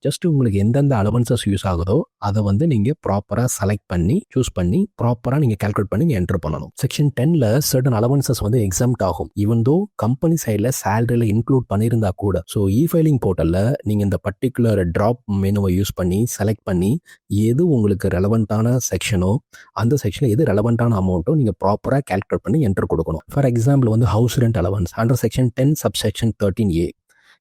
ஜஸ்ட் உங்களுக்கு எந்தெந்த அலவன்சஸ் யூஸ் ஆகுதோ அதை வந்து நீங்கள் ப்ராப்பராக செலக்ட் பண்ணி சூஸ் பண்ணி ப்ராப்பராக நீங்கள் கால்குலேட் பண்ணி என்டர் பண்ணணும். செக்ஷன் 10ல சர்டன் அலவன்சஸ் வந்து எக்ஸம்ட் ஆகும், ஈவன் தோ கம்பெனி சைடில் சேலரியில் இன்க்ளூட் பண்ணியிருந்தா கூட. ஸோ இ-ஃபைலிங் போர்ட்டலில் நீங்கள் இந்த பர்டிகுலர் ட்ராப் மெனுவை யூஸ் பண்ணி செலக்ட் பண்ணி எது உங்களுக்கு ரெலவெண்ட்டான செக்ஷனோ அந்த செக்ஷனில் எது ரெலவெண்ட்டான அமௌண்ட்டோ நீங்கள் ப்ராப்பராக கால்குலேட் பண்ணி என்டர் கொடுக்கணும். ஃபார் எக்ஸாம்பிள் வந்து house rent allowance under section 10 subsection 13A.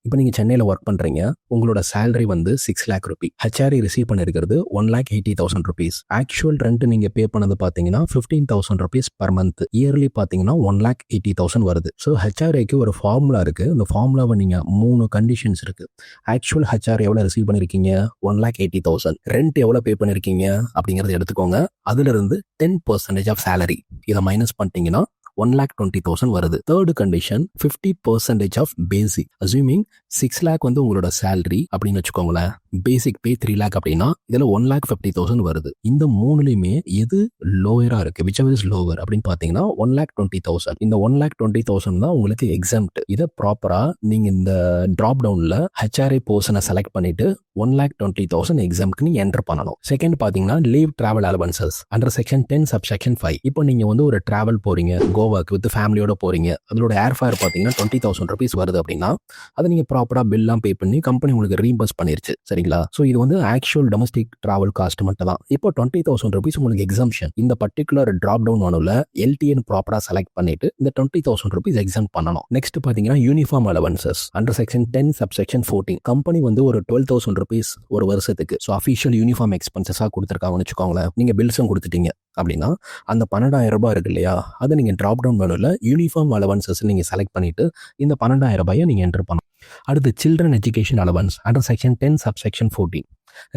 இப்போ நீங்கள் சென்னையில் ஒர்க் பண்ணுறீங்க, உங்களோட சேலரி வந்து 6 lakh ரூபி, HRA ரிசீவ் பண்ணியிருக்கிறது 1,80,000 rupees. ஆக்சுவல் ரெண்ட் நீங்கள் பே பண்ணது பார்த்தீங்கன்னா 15,000 rupees per month. இயர்லி பார்த்தீங்கன்னா 1,80,000 வருது. ஸோ HRAக்கு ஒரு ஃபார்முலா இருக்குது. இந்த ஃபார்முலாவை நீங்கள் 3 கண்டிஷன்ஸ் இருக்குது. ஆக்சுவல் HRA எவ்வளோ ரிசீவ் பண்ணியிருக்கீங்க? 1,80,000. ரெண்ட் எவ்வளோ பே பண்ணியிருக்கீங்க அப்படிங்கிறத எடுத்துக்கோங்க. அதிலிருந்து 10% ஆஃப் சேலரி இதை மைனஸ் பண்ணிட்டீங்கன்னா 1,20,000 வருது. Third condition 50% of basic. Assuming 6 lakh வந்து உங்களோட சேலரி அப்படின்னு வச்சுக்கோங்களேன், பேசிக் பே 3 lakh அப்படின்னா இதுல 1,50,000 வருது. இந்த மூணுலையுமே எது லோயரா இருக்கு, whichever is lower அப்படின்னு பாத்தீங்கன்னா 1,20,000. இந்த 1,20,000 தான் உங்களுக்கு எக்ஸம்ட். இதை ப்ராப்பரா நீங்க இந்த டிராப் டவுன்ல HRA போர்ஷனை செலக்ட் பண்ணிட்டு 1,20,000 எக்ஸம்ட் நீங்க என்டர் பண்ணணும். செகண்ட் பாத்தீங்கன்னா leave travel allowances under section 10 subsection 5. இப்போ நீங்க வந்து ஒரு டிராவல் போறீங்க, கோவாக்கு வித் ஃபேமிலியோட போறீங்க, அதோட ஏர்ஃபேர் பாத்தீங்கன்னா 20,000 rupees வருது அப்படின்னா அதை நீங்க ப்ராப்பரா பில்லாம் பே பண்ணி கம்பெனி உங்களுக்கு ரீம்பர்ஸ் பண்ணிருச்சு, சரிங்களா? ஸோ இது வந்து ஆக்சுவல் டொமஸ்டிக் டிராவல் காஸ்ட் மட்டும் தான். இப்போ 20,000 rupees உங்களுக்கு எக்ஸம்ஷன். இந்த பர்டிகுலர் டிராப் டவுன் மெனுல LTN ப்ராப்பரா செலக்ட் பண்ணிட்டு இந்த 20,000 rupees எக்ஸம் பண்ணணும். நெக்ஸ்ட் பாத்தீங்கன்னா uniform allowances under section 10 subsection 14. Company வந்து ஒரு 12,000 rupees ஒரு வருஷத்துக்கு ஸோ அஃபிஷியல் யூனிஃபார்ம் எக்ஸ்பென்சஸா கொடுத்துருக்காங்கன்னு வச்சுக்கோங்களேன். நீங்க பில்ஸும் கொடுத்துட்டீங்க அப்படின்னா அந்த 12,000 ரூபாய் இருக்கு இல்லையா, அதை நீங்க டிராப் டவுன் மெனுல யூனிஃபார்ம் அலவன்சஸ் நீங்க செலக்ட் பண்ணிட்டு இந்த 12,000 ரூபாயை நீங்க என்டர் பண்ணணும். அடுத்து children education allowance under section 10 subsection 14.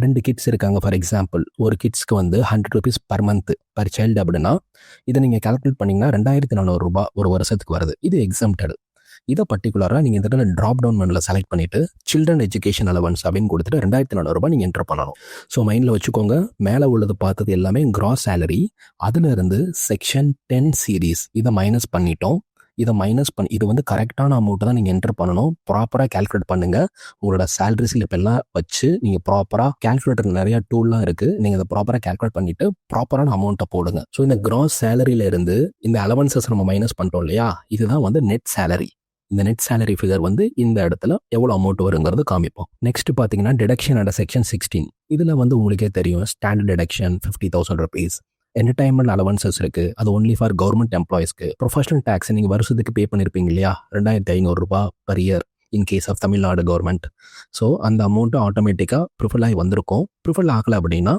2 kids இருக்காங்க ஃபார் எக்ஸாம்பிள், ஒரு கிட்ஸ்க்கு வந்து 100 rupees per month per child அப்படின்னா இதை நீங்க கால்குலேட் பண்ணீங்கன்னா 2,400 ரூபாய் ஒரு வருஷத்துக்கு வருது. இது எக்ஸம்டட். இதை பர்டிகுலராக நீங்கள் இந்த ட்ராப் டவுன் மெனுல செலக்ட் பண்ணிட்டு சில்ட்ரன் எஜுகேஷன் அலவன்ஸ் அப்படின்னு கொடுத்துட்டு 2,400 ரூபாய் நீங்கள் என்டர் பண்ணணும். ஸோ மைண்டில் வச்சுக்கோங்க, மேலே உள்ளது பார்த்தது எல்லாமே கிராஸ் சேலரி. அதுல இருந்து செக்ஷன் 10 சீரீஸ் இதை மைனஸ் பண்ணிட்டோம். இதை மைனஸ் பண்ணி இது வந்து கரெக்டான அமௌண்ட்டை தான் நீங்கள் என்டர் பண்ணணும். ப்ராப்பராக கால்குலேட் பண்ணுங்க. உங்களோட சேலரி ஸ்லிப் எல்லாம் வச்சு நீங்கள் ப்ராப்பராக கால்குலேட்டர் நிறைய டூல்லாம் இருக்குது, நீங்கள் அதை ப்ராப்பராக கால்குலேட் பண்ணிட்டு ப்ராப்பரான அமௌண்ட்டை போடுங்க. ஸோ இந்த கிராஸ் சேலரியில இருந்து இந்த அலவன்சஸ் நம்ம மைனஸ் பண்ணிட்டோம் இல்லையா, இதுதான் வந்து நெட் சேலரி. இந்த நெட் சேலரி ஃபிகர் வந்து இந்த இடத்துல எவ்வளோ அமௌண்ட் வருங்கிறது காமிப்போம். நெக்ஸ்ட் பார்த்தீங்கன்னா டிடக்ஷன் அண்டர் செக்ஷன் 16. இதில் வந்து உங்களுக்கே தெரியும், standard deduction 50,000 rupees. Entertainment allowances இருக்கு, அது ஒன்லி ஃபார் கவர்மெண்ட் எம்ப்ளாயிஸ்க்கு. ப்ரொஃபஷனல் டேக்ஸ் நீங்கள் வருஷத்துக்கு பே பண்ணியிருப்பீங்க இல்லையா, 2,500 ரூபாய் per year. In case of Tamil Nadu government. So அந்த அமௌண்ட்டு ஆட்டோமேட்டிக்காக ப்ரிஃபல் ஆகி வந்திருக்கும். ப்ரிஃபல் ஆகலை அப்படின்னா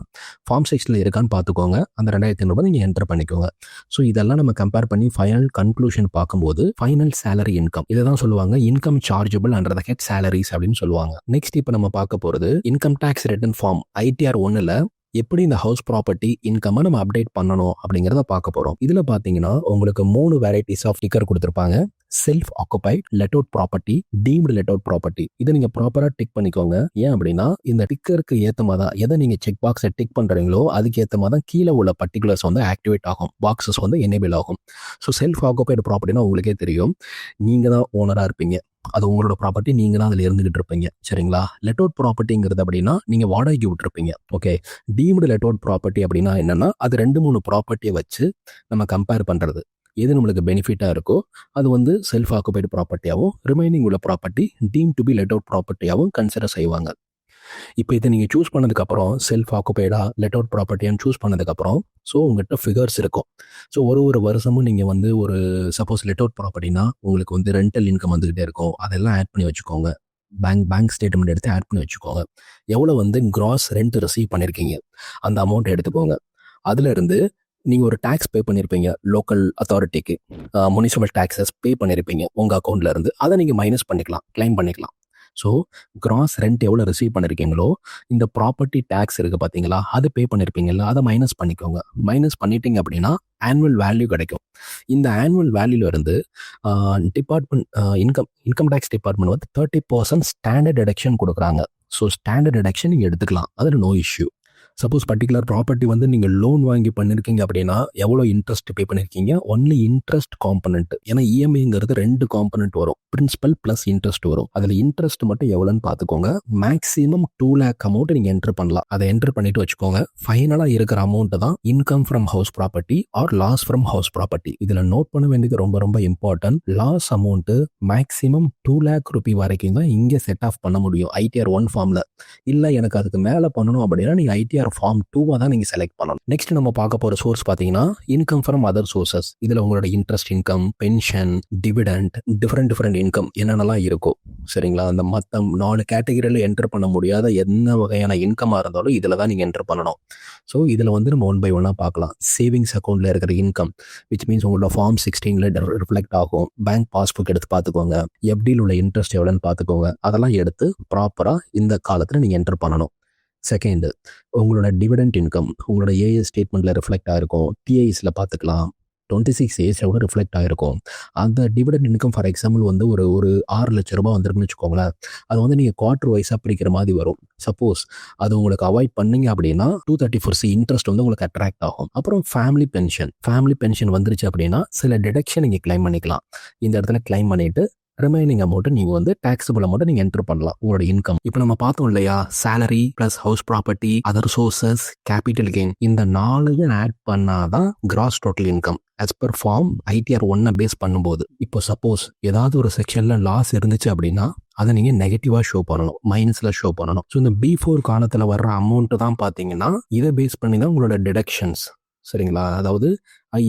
ஃபார்ம் 6ல் இருக்கான்னு பார்த்துக்கோங்க. அந்த 2500 நீங்கள் என்டர் பண்ணிக்கோங்க. ஸோ இதெல்லாம் நம்ம கம்பேர் பண்ணி ஃபைனல் கன்க்ளூஷன் பார்க்கும்போது ஃபைனல் சேலரி இன்கம் இதை தான் சொல்லுவாங்க income chargeable under the head salaries அப்படின்னு சொல்லுவாங்க. நெக்ஸ்ட் இப்போ நம்ம பார்க்க போகிறது income tax return form ITR 1ல் எப்படி இந்த ஹவுஸ் ப்ராப்பர்ட்டி இன்கம்மை நம்ம அப்டேட் பண்ணணும் அப்படிங்கிறத பார்க்க போகிறோம். இதில் பார்த்தீங்கன்னா உங்களுக்கு 3 வெரைட்டிஸ் ஆஃப் டிக்கர் கொடுத்துருப்பாங்க. Self occupied, let out property, deemed let out property. இதை நீங்கள் ப்ராப்பராக டிக் பண்ணிக்கோங்க. ஏன் அப்படின்னா இந்த டிக்கருக்கு ஏற்ற மாதிரி தான் எதை நீங்கள் செக் பாக்ஸை டிக் பண்ணுறீங்களோ அதுக்கு ஏற்ற மாதிரி தான் கீழே உள்ள பர்டிகுலர்ஸ் வந்து ஆக்டிவேட் ஆகும், பாக்ஸஸ் வந்து எனேபிள் ஆகும். ஸோ செல்ஃப் ஆக்குபைடு ப்ராப்பர்ட்டினா உங்களுக்கே தெரியும், நீங்கள் தான் ஓனராக இருப்பீங்க, அது உங்களோட ப்ராப்பர்ட்டி, நீங்கள் தான் அதில் இருந்துகிட்டு இருப்பீங்க. சரிங்களா? லெட் அவுட் ப்ராப்பர்ட்டிங்கிறது அப்படின்னா நீங்கள் வாடகைக்கு விட்டுருப்பீங்க. Okay. Deemed let out property அப்படின்னா என்னன்னா அது 2-3 ப்ராப்பர்ட்டியை வச்சு நம்ம கம்பேர் பண்ணுறது. எது நம்மளுக்கு பெனிஃபிட்டாக இருக்கோ அது வந்து செல்ஃப் ஆக்குபைடு ப்ராப்பர்ட்டியாகவும் ரிமைனிங் உள்ள property deem to be let out ப்ராப்பர்ட்டியாகவும் கன்சிடர் செய்வாங்க. இப்போ இதை நீங்கள் சூஸ் பண்ணதுக்கப்புறம் செல்ஃப் ஆக்குபைடா லெட் அவுட் ப்ராப்பர்ட்டியான்னு சூஸ் பண்ணதுக்கப்புறம் ஸோ உங்கள்கிட்ட ஃபிகர்ஸ் இருக்கும். ஸோ ஒரு வருஷமும் நீங்கள் வந்து ஒரு சப்போஸ் லெட் அவுட் ப்ராப்பர்ட்டினா உங்களுக்கு வந்து ரெண்டல் இன்கம் வந்துக்கிட்டே இருக்கும். அதெல்லாம் ஆட் பண்ணி வச்சுக்கோங்க. பேங்க் ஸ்டேட்மெண்ட் எடுத்து ஆட் பண்ணி வச்சுக்கோங்க. எவ்வளோ வந்து கிராஸ் ரெண்ட் ரிசீவ் பண்ணியிருக்கீங்க அந்த அமௌண்ட் எடுத்துக்கோங்க. அதுலேருந்து நீங்கள் ஒரு டேக்ஸ் பே பண்ணியிருப்பீங்க லோக்கல் அத்தாரிட்டிக்கு, முனிசிபல் டேக்ஸஸ் பே பண்ணியிருப்பீங்க உங்கள் அக்கௌண்ட்லேருந்து. அதை நீங்கள் மைனஸ் பண்ணிக்கலாம், கிளைம் பண்ணிக்கலாம். ஸோ கிராஸ் ரெண்ட் எவ்வளோ ரிசீவ் பண்ணியிருக்கீங்களோ இந்த ப்ராப்பர்ட்டி டேக்ஸ் இருக்குது பார்த்தீங்களா, அது பே பண்ணியிருப்பீங்களா, அதை மைனஸ் பண்ணிக்கோங்க. மைனஸ் பண்ணிட்டீங்க அப்படின்னா ஆனுவல் வேல்யூ கிடைக்கும். இந்த ஆனுவல் வேல்யூலேருந்து டிபார்ட்மெண்ட் இன்கம் டேக்ஸ் டிபார்ட்மெண்ட் வந்து 30% ஸ்டாண்டர்ட் டிடக்ஷன் கொடுக்குறாங்க. ஸோ ஸ்டாண்டர்ட் டிடக்ஷன் நீங்கள் எடுத்துக்கலாம், அதில் no issue. Suppose particular property வந்து நீங்கள் லோன் வாங்கி பண்ணியிருக்கீங்க அப்படின்னா எவ்வளோ இன்ட்ரெஸ்ட் பே பண்ணியிருக்கீங்க, ஒன்லி இன்ட்ரெஸ்ட் காம்பனண்ட். ஏன்னா இஎம்ஐங்கிறது 2 காம்பனண்ட் வரும், பிரின்சிபல் ப்ளஸ் இன்ட்ரெஸ்ட் வரும். அதில் இன்ட்ரெஸ்ட் மட்டும் எவ்வளோன்னு பார்த்துக்கோங்க. மேக்ஸிமம் 2 lakh அமௌண்ட் நீங்கள் என்டர் பண்ணலாம். அதை என்டர் பண்ணிட்டு வச்சுக்கோங்க. ஃபைனலாக இருக்கிற அமௌண்ட்டு தான் income from house property or loss from house property. இதில் நோட் பண்ண வேண்டியது ரொம்ப ரொம்ப important. Loss amount maximum 2 lakh rupee வரைக்கும் தான் இங்கே செட் ஆஃப் பண்ண முடியும் ITR 1 ஃபார்மில். இல்லை எனக்கு அதுக்கு மேலே பண்ணணும் அப்படின்னா நீங்கள் ITR ஃபார்ம் 2 தான் நீங்கள் செலக்ட் பண்ணணும். நெக்ஸ்ட் நம்ம பார்க்க போகிற சோர்ஸ் பார்த்தீங்கன்னா இன்கம் ஃப்ரம் அதர் சோர்சஸ். இதில் உங்களோட interest income, pension, dividend, different income என்னென்னலாம் இருக்கும். சரிங்களா? அந்த மற்ற 4 கேட்டகரியில் என்டர் பண்ண முடியாத என்ன வகையான இன்கமாக இருந்தாலும் இதில் தான் நீங்கள் என்டர் பண்ணணும். ஸோ இதில் வந்து நம்ம 1 by 1 பார்க்கலாம். சேவிங்ஸ் அக்கௌண்ட்டில் இருக்கிற இன்கம் விச் மீன்ஸ் உங்களோட ஃபார்ம் 16 ரிஃப்ளெக்ட் ஆகும். பேங்க் பாஸ்புக் எடுத்து பார்த்துக்கோங்க. FDயில் உள்ள இன்ட்ரெஸ்ட் எவ்வளோன்னு பார்த்துக்கோங்க. அதெல்லாம் எடுத்து ப்ராப்பராக இந்த காலத்தில் நீங்கள் என்டர் பண்ணணும். செகண்டு, உங்களோட டிவிடெண்ட் இன்கம் உங்களோட AS ஸ்டேட்மெண்ட்டில் ரிஃப்ளெக்ட் ஆகிருக்கும். TISல பார்த்துக்கலாம். 26 As எவ்வளோ ரிஃப்ளெக்ட் ஆகிருக்கும். அந்த டிவிடெண்ட் இன்கம் ஃபார் எக்ஸாம்பிள் வந்து ஒரு 6 லட்ச ரூபா வந்துருக்குன்னு வச்சுக்கோங்களேன். அது வந்து நீங்கள் குவார்டர் வைஸாக பிரிக்கிற மாதிரி வரும். சப்போஸ் அது உங்களுக்கு அவாய்ட் பண்ணீங்க அப்படின்னா 234C இன்ட்ரெஸ்ட் வந்து உங்களுக்கு அட்ராக்ட் ஆகும். அப்புறம் ஃபேமிலி பென்ஷன் வந்துருச்சு அப்படின்னா சில டிடக்ஷன் நீங்கள் கிளைம் பண்ணிக்கலாம். இந்த இடத்துல கிளைம் பண்ணிவிட்டு ரிமைனிங் அமௌண்ட்டு நீங்கள் வந்து டேக்ஸபிள் அமௌண்ட்டை நீங்கள் என்டர் பண்ணலாம் உங்களோட இன்கம். இப்போ நம்ம பார்த்தோம் இல்லையா, salary plus house property, other sources, capital gain, இந்த 4 ஆட் பண்ணாதான் gross total income as per form ITR 1 base பண்ணும்போது. இப்போ சப்போஸ் ஏதாவது ஒரு செக்ஷனில் லாஸ் இருந்துச்சு அப்படின்னா அதை நீங்கள் நெகட்டிவாக ஷோ பண்ணணும், மைனஸில் ஷோ பண்ணணும். ஸோ இந்த B4 காலத்தில் வர்ற அமௌண்ட்டு தான் பார்த்தீங்கன்னா இதை பேஸ் பண்ணி தான் உங்களோட டிடக்ஷன்ஸ். சரிங்களா? அதாவது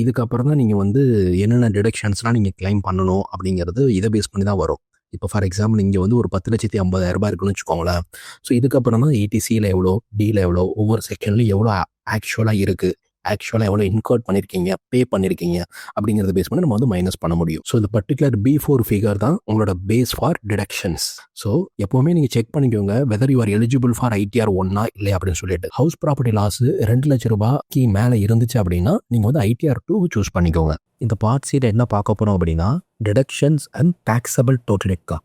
இதுக்கப்புறம் தான் நீங்கள் வந்து என்னென்ன டிடக்ஷன்ஸ்லாம் நீங்கள் கிளைம் பண்ணணும் அப்படிங்கிறது இதை பேஸ் பண்ணி தான் வரும். இப்போ ஃபார் எக்ஸாம்பிள் இங்கே வந்து ஒரு 10,50,000 இருக்குன்னு வச்சுக்கோங்களேன். ஸோ இதுக்கப்புறம் தான் ETCயில் எவ்வளோ, Dயில் எவ்வளோ, ஒவ்வொரு செக்ஷன்லையும் எவ்வளோ ஆக்சுவலாக இருக்குது, ஆக்சுவலாக எவ்வளோ இன்கர்ட் பண்ணியிருக்கீங்க, பே பண்ணியிருக்கீங்க அப்படிங்கிறத பேஸ் பண்ணி நம்ம வந்து மைனஸ் பண்ண முடியும். ஸோ இந்த பர்டிகுலர் B4 ஃபிகர் தான் உங்களோட பேஸ் ஃபார் டிடக்ஷன்ஸ். ஸோ எப்போவுமே நீங்கள் செக் பண்ணிக்கோங்க whether you are eligible for ITR 1 இல்லை அப்படின்னு சொல்லிட்டு. ஹவுஸ் ப்ராப்பர்ட்டி லாஸ் 2 லட்ச ரூபாய்க்கு மேலே இருந்துச்சு அப்படின்னா நீங்கள் வந்து ITR 2 சூஸ் பண்ணிக்கோங்க. இந்த பார்ட் சீட் என்ன பார்க்க போகிறோம் அப்படின்னா deductions and taxable total income.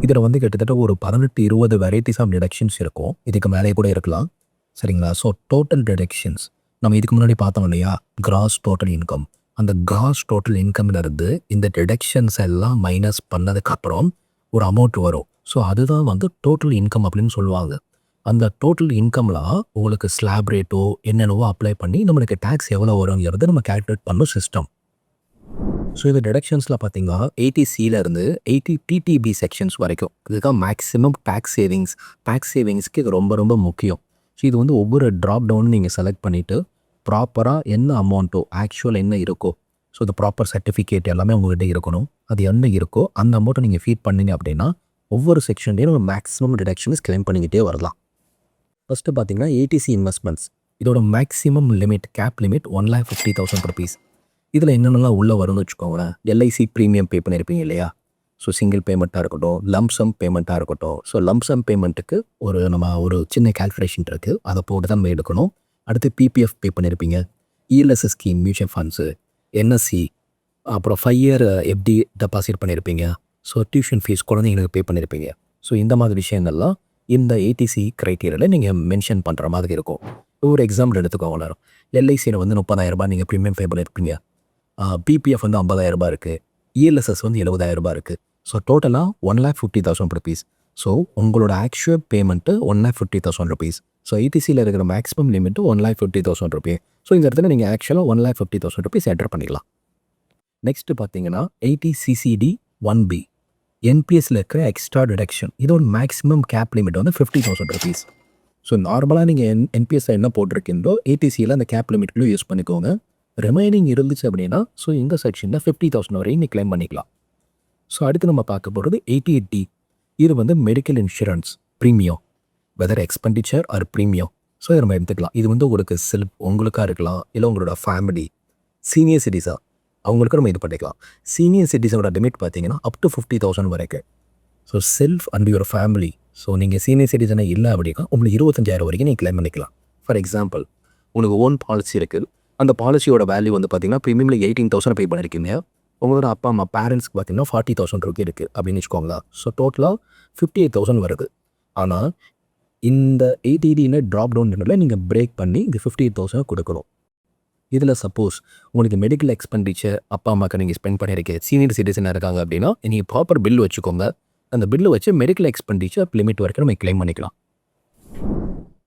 இதில் வந்து கிட்டத்தட்ட ஒரு 18-20 வெரைட்டிஸ் ஆஃப் டிடக்ஷன்ஸ் இருக்கும். இதுக்கு மேலே கூட இருக்கலாம். சரிங்களா? ஸோ டோட்டல் டிடக்ஷன்ஸ் நம்ம இதுக்கு முன்னாடி பார்த்தோம் இல்லையா, கிராஸ் டோட்டல் இன்கம். அந்த கிராஸ் டோட்டல் இன்கம்லேருந்து இந்த டிடக்ஷன்ஸ் எல்லாம் மைனஸ் பண்ணதுக்கப்புறம் ஒரு அமௌண்ட் வரும். ஸோ அதுதான் வந்து டோட்டல் இன்கம் அப்படின்னு சொல்லுவாங்க. அந்த டோட்டல் இன்கமில் உங்களுக்கு ஸ்லாப் ரேட்டோ என்னென்னவோ அப்ளை பண்ணி நம்மளுக்கு டேக்ஸ் எவ்வளோ வருங்கிறத நம்ம கால்குலேட் பண்ணும் சிஸ்டம். ஸோ இது டிடக்ஷன்ஸில் பார்த்தீங்கன்னா 80Cலேருந்து 80 TTB செக்ஷன்ஸ் வரைக்கும் இதுதான் மேக்ஸிமம் டேக்ஸ் சேவிங்ஸ்க்கு இது ரொம்ப ரொம்ப முக்கியம். ஸோ இது வந்து ஒவ்வொரு ட்ராப் டவுன் நீங்கள் செலக்ட் பண்ணிவிட்டு ப்ராப்பராக என்ன அமௌண்ட்டோ ஆக்சுவல் என்ன இருக்கோ, ஸோ இந்த ப்ராப்பர் சர்டிஃபிகேட் எல்லாமே உங்கள்கிட்ட இருக்கணும். அது என்ன இருக்கோ அந்த அமௌண்ட்டை நீங்கள் ஃபீட் பண்ணிங்க அப்படின்னா ஒவ்வொரு செக்ஷன்லேயும் நம்ம மேக்ஸிமம் டிடக்ஷன்ஸ் கிளைம் பண்ணிக்கிட்டே வரலாம். ஃபஸ்ட்டு பார்த்தீங்கன்னா ஏடிசி இன்வெஸ்ட்மெண்ட்ஸ். இதோட maximum limit cap limit 1,50,000 rupees. இதில் என்னென்னலாம் உள்ளே வரும்னு வச்சுக்கோங்களேன். எல்ஐசி ப்ரீமியம் பே பண்ணியிருப்பீங்க இல்லையா? ஸோ சிங்கிள் பேமெண்ட்டாக இருக்கட்டும், லம்சம் பேமெண்ட்டாக இருக்கட்டும். ஸோ லம்சம் பேமெண்ட்டுக்கு ஒரு சின்ன கால்குலேஷன் இருக்குது, அதை போட்டு தான் நம்ம எடுக்கணும். அடுத்து பிபிஎஃப் பே பண்ணியிருப்பீங்க, ELSS scheme, mutual funds, NSC, அப்புறம் 5 இயர் எஃப்டி டெபாசிட் பண்ணியிருப்பீங்க. ஸோ டியூஷன் ஃபீஸ் குழந்தைங்களுக்கு பே பண்ணியிருப்பீங்க. ஸோ இந்த மாதிரி விஷயங்கள்லாம் இந்த ஏடிசி க்ரைட்டீரியாவில் நீங்கள் மென்ஷன் பண்ணுற மாதிரி இருக்கும். ஒரு எக்ஸாம்பிள் எடுத்துக்கோங்களேன். எல்ஐசியில் வந்து 30,000 நீங்கள் ப்ரீமியம் பே பண்ணியிருப்பீங்க. பிபிஎஃப் வந்து 50,000 இருக்குது. இஎல்எஸ்எஸ் வந்து 70,000 இருக்குது. ஸோ டோட்டலாக 1,50,000 ருபீஸ். ஸோ உங்களோட ஆக்சுவல் பேமெண்ட்டு 1,50,000 ருபீஸ். ஸோ ஏடிசியில் இருக்கிற மேக்ஸிமம் லிமிட்டு 1,50,000 ருபீஸ். ஸோ இந்த இடத்துல நீங்கள் ஆக்சுவலாக 1,50,000 ருபீஸ் என்டர் பண்ணிக்கலாம். நெக்ஸ்ட்டு பார்த்தீங்கன்னா 80CCD 1B என்பிஎஸ்சில் இருக்கிற எக்ஸ்ட்ரா டிடக்ஷன். இதோட மேக்ஸிமம் கேப் லிமிட் வந்து 50,000 ருபீஸ். ஸோ நார்மலாக நீங்கள் என்பிஎஸ்சில் என்ன போட்டிருக்கீங்களோ ஏடிசியில் அந்த கேப் லிமிட்லையும் யூஸ் பண்ணிக்கோங்க. ரிமைனிங் இருந்துச்சு அப்படின்னா ஸோ இந்த செக்ஷனில் 50,000 வரையும் நீ கிளைம் பண்ணிக்கலாம். ஸோ அடுத்து நம்ம பார்க்க போகிறது 88D. இது வந்து medical insurance premium, whether expenditure or premium. So இதை நம்ம எடுத்துக்கலாம். இது வந்து உங்களுக்காக இருக்கலாம், இல்லை உங்களோட ஃபேமிலி, சீனியர் சிட்டிஸாக அவங்களுக்கு நம்ம இது பண்ணிக்கலாம். சீனியர் சிட்டிஸோட லிமிட் பார்த்தீங்கன்னா அப் டு 50,000 வரைக்கும். So self and your family. So நீங்கள் சீனியர் சிட்டிசனை இல்லை அப்படின்னா உங்களுக்கு 25,000 வரைக்கும் நீங்கள் கிளைம் பண்ணிக்கலாம். ஃபார் எக்ஸாம்பிள், உங்களுக்கு ஓன் பாலிசி இருக்குது. அந்த பாலிசியோட வேல்யூ வந்து பார்த்தீங்கன்னா ப்ரீமியமில் 18,000 பே பண்ணியிருக்கீங்க. உங்களோட அப்பா அம்மா பேரண்ட்ஸ்க்கு பார்த்தீங்கன்னா 40,000 ரூபாய் இருக்குது அப்படின்னு வச்சுக்கோங்களா. ஸோ டோட்டலாக 58,000 வருது. ஆனால் இந்த 80D ட்ராப் டவுன் நீங்கள் பிரேக் பண்ணி இந்த 58,000 கொடுக்கணும். இதில் சப்போஸ் உங்களுக்கு மெடிக்கல் எக்ஸ்பெண்டிச்சர் அப்பா அம்மாவுக்கு நீங்கள் ஸ்பெண்ட் பண்ணியிருக்க சீனியர் சிட்டிசனாக இருக்காங்க அப்படின்னா நீங்கள் ப்ராப்பர் பில் வச்சுக்கோங்க. அந்த பில்லு வச்சு மெடிக்கல் எக்ஸ்பெண்டிச்சர் லிமிட் வரைக்கும் நம்ம கிளைம் பண்ணிக்கலாம்.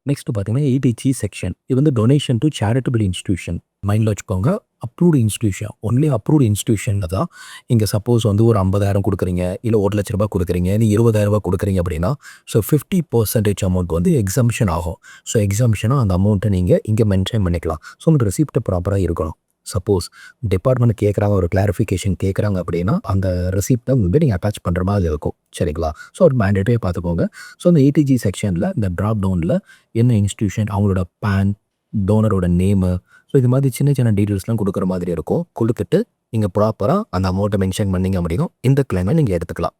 நெக்ஸ்ட்டு பார்த்தீங்கன்னா 80G செக்ஷன். இது வந்து டொனேஷன் டு சேரிட்டபிள் இன்ஸ்டியூஷன். மைண்டில் வச்சுக்கோங்க, அப்ரூவ்டு இன்ஸ்டியூஷன், ஒன்லி அப்ரூவ்டு இன்ஸ்டியூஷனில் தான். இங்கே சப்போஸ் வந்து ஒரு 50,000 கொடுக்குறீங்க, இல்லை 1,00,000 ரூபாய் கொடுக்குறீங்க, நீ 20,000 கொடுக்குறீங்க அப்படின்னா ஸோ 50% அமௌண்ட் வந்து எக்ஸம்ஷன் ஆகும். ஸோ எக்ஸம்ஷனாக அந்த அமௌண்ட்டை நீங்கள் இங்கே மென்ஷன் பண்ணிக்கலாம். ஸோ உங்கள் ரிசிப்ட் ப்ராப்பராக இருக்கணும். சப்போஸ் டிபார்ட்மெண்ட் கேட்குறாங்க, ஒரு கிளாரிஃபிகேஷன் கேட்குறாங்க அப்படின்னா அந்த ரிசிப்டை வந்து நீங்கள் அட்டாச் பண்ணுற மாதிரி இருக்கும். சரிங்களா? ஸோ ஒரு மேண்டேட்டே பார்த்துக்கோங்க. ஸோ அந்த 80G செக்ஷனில் இந்த ட்ராப் டவுனில் என்ன இன்ஸ்டியூஷன், அவங்களோட பேன், டோனரோட நேமு, ஸோ இது மாதிரி சின்ன சின்ன டீட்டெயில்ஸ்லாம் கொடுக்குற மாதிரி இருக்கும். கொடுத்துட்டு நீங்கள் ப்ராப்பராக அந்த அமௌண்ட்டை மென்ஷன் பண்ணிங்க அப்படின்னா இந்த கிளைமை நீங்கள் எடுத்துக்கலாம்.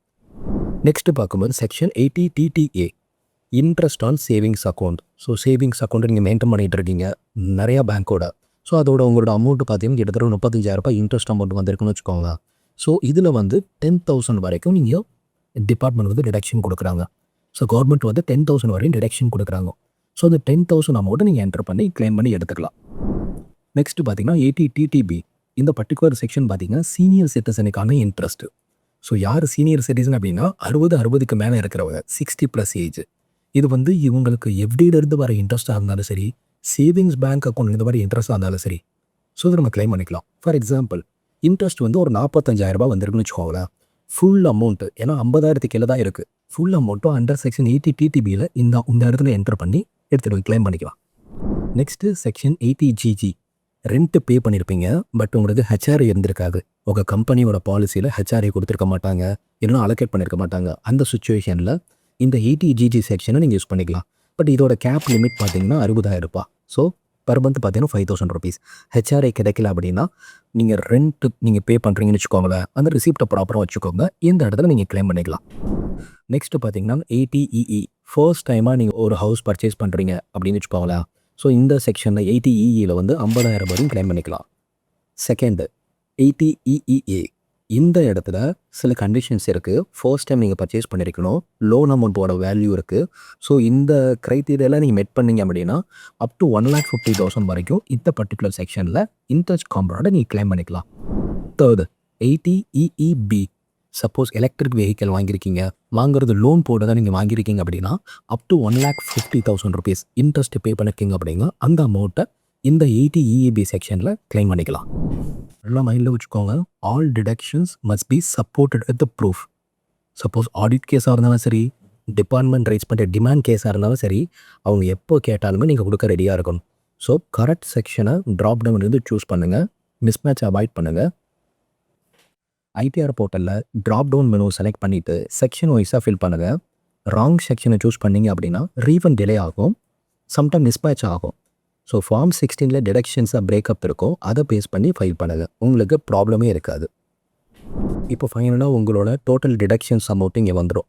நெக்ஸ்ட்டு பார்க்கும்போது section 80TTA interest on savings account. So savings அக்கௌண்ட்டை நீங்கள் மெயின்டைன் பண்ணிகிட்டு இருக்கீங்க நிறையா பேங்க்கோட. ஸோ அதோட உங்களோட அமௌண்ட்டு பார்த்தீங்கன்னா கிட்டத்தட்ட 35,000 ரூபாய் இன்ட்ரெஸ்ட் அமௌண்ட் வந்திருக்குன்னு வச்சுக்கோங்க. ஸோ இதில் வந்து 10,000 வரைக்கும் நீங்கள் டிபார்ட்மெண்ட் வந்து டிடக்ஷன் கொடுக்குறாங்க. ஸோ கவர்மெண்ட் வந்து 10,000 வரையும் டிடக்ஷன் கொடுக்குறாங்க. ஸோ அந்த 10,000 அமௌண்ட்டை நீங்கள் என்டர் பண்ணி கிளைம் பண்ணி எடுத்துக்கலாம். நெக்ஸ்ட்டு பார்த்தீங்கன்னா 80TTB. இந்த பர்டிகுலர் செக்ஷன் பார்த்தீங்கன்னா சீனியர் சிட்டிசனுக்கான இன்ட்ரெஸ்ட்டு. ஸோ யார் சீனியர் சிட்டிசன் அப்படின்னா 60 மேலே இருக்கிறவங்க, 60+ ஏஜ். இது வந்து இவங்களுக்கு எஃப்டியிலேருந்து வர இன்ட்ரெஸ்ட்டாக இருந்தாலும் சரி, சேவிங்ஸ் பேங்க் அக்கௌண்ட் இந்த மாதிரி இன்ட்ரெஸ்ட்டாக இருந்தாலும் சரி, ஸோ இதை நம்ம கிளைம் பண்ணிக்கலாம். ஃபார் எக்ஸாம்பிள், இன்ட்ரெஸ்ட் வந்து ஒரு 45,000 ரூபாய் வந்திருக்குன்னு வச்சுக்கோங்களேன். ஃபுல் அமௌண்ட்டு, ஏன்னா 50,000 கீழே தான் இருக்குது, ஃபுல் அமௌண்ட்டும் அண்டர் செக்ஷன் 80TTBயில் இந்த இடத்துல என்டர் பண்ணி எடுத்துகிட்டு கிளைம் பண்ணிக்கலாம். Next section 80GG. ரெண்ட்டு பே பண்ணியிருப்பீங்க, பட் உங்களுக்கு ஹெச்ஆர்ஏ இருந்திருக்காது. உங்கள் கம்பெனியோட பாலிசியில் ஹெச்ஆர்ஏ கொடுத்துருக்க மாட்டாங்க, இல்லைனா அலோகேட் பண்ணியிருக்க மாட்டாங்க. அந்த சுச்சுவேஷனில் இந்த 80GG செக்ஷனை நீங்கள் யூஸ் பண்ணிக்கலாம். பட் இதோட கேப் லிமிட் பார்த்தீங்கன்னா 60,000 ரூபாய். ஸோ பர் மந்த் பார்த்தீங்கன்னா 5,000 ருபீஸ். ஹெச்ஆர்ஏ கிடைக்கல அப்படின்னா நீங்கள் ரெண்ட்டு நீங்கள் பே பண்ணுறீங்கன்னு வச்சுக்கோங்களேன், அந்த ரிசிப்டை ப்ராப்பராக வச்சுக்கோங்க. இந்த இடத்துல நீங்கள் கிளைம் பண்ணிக்கலாம். நெக்ஸ்ட்டு பார்த்தீங்கன்னா 80EE. ஃபர்ஸ்ட் டைமாக நீங்கள் ஒரு ஹவுஸ் பர்ச்சேஸ் பண்ணுறீங்க அப்படின்னு வச்சுக்கோங்களேன். ஸோ இந்த செக்ஷனில் 80EEயில் வந்து 50,000 வரையும் கிளைம் பண்ணிக்கலாம். Second 80EEA. இந்த இடத்துல சில கண்டிஷன்ஸ் இருக்குது. ஃபர்ஸ்ட் டைம் நீங்கள் பர்ச்சேஸ் பண்ணியிருக்கணும், லோன் அமௌண்ட்டோட வேல்யூ இருக்குது. ஸோ இந்த க்ரைட்டீரியாவில் நீங்கள் மெட் பண்ணிங்க அப்படின்னா அப் டு 1,50,000 வரைக்கும் இந்த பர்டிகுலர் செக்ஷனில் இன்ட்ரெஸ்ட் காம்பனோட நீங்கள் கிளைம் பண்ணிக்கலாம். Third 80EEB. Suppose electric vehicle வாங்கியிருக்கீங்க, வாங்குறது லோன் போட்டு தான் நீங்கள் வாங்கியிருக்கீங்க அப்படின்னா அப் டு 1,50,000 ருபீஸ் இன்ட்ரெஸ்ட் பே பண்ணிருக்கீங்க அப்படின்னா அந்த அமௌண்ட்டை இந்த 80EEB செக்ஷனில் கிளைம் பண்ணிக்கலாம். நல்லா மைண்டில் வச்சுக்கோங்க, all deductions must be supported with the proof. Suppose audit கேஸாக இருந்தாலும் சரி, டிபார்ட்மெண்ட் ரைஸ் பண்ணுற டிமாண்ட் கேஸாக இருந்தாலும் சரி, அவங்க எப்போ கேட்டாலுமே நீங்கள் கொடுக்க ரெடியாக இருக்கணும். ஸோ கரெக்ட் செக்ஷனை ட்ராப் டவுன் இருந்து சூஸ் பண்ணுங்கள், மிஸ்மேட்ச் அவாய்ட் பண்ணுங்கள். ஐடிஆர் போர்ட்டலில் ட்ராப் டவுன் மெனு செலக்ட் பண்ணிவிட்டு செக்ஷன் வைஸாக ஃபில் பண்ணுங்கள். ராங் செக்ஷனை சூஸ் பண்ணிங்க அப்படின்னா ரீஃபண்ட் டிலே ஆகும், சம்டைம் மிஸ்பேட்ச் ஆகும். ஸோ ஃபார்ம் 16 டிடக்ஷன்ஸாக பிரேக்கப் இருக்கும், அதை பேஸ் பண்ணி ஃபைல் பண்ணுங்கள், உங்களுக்கு ப்ராப்ளமே இருக்காது. இப்போ ஃபைனலாக உங்களோட டோட்டல் டிடக்ஷன்ஸ் அமௌண்ட் இங்கே வந்துடும்.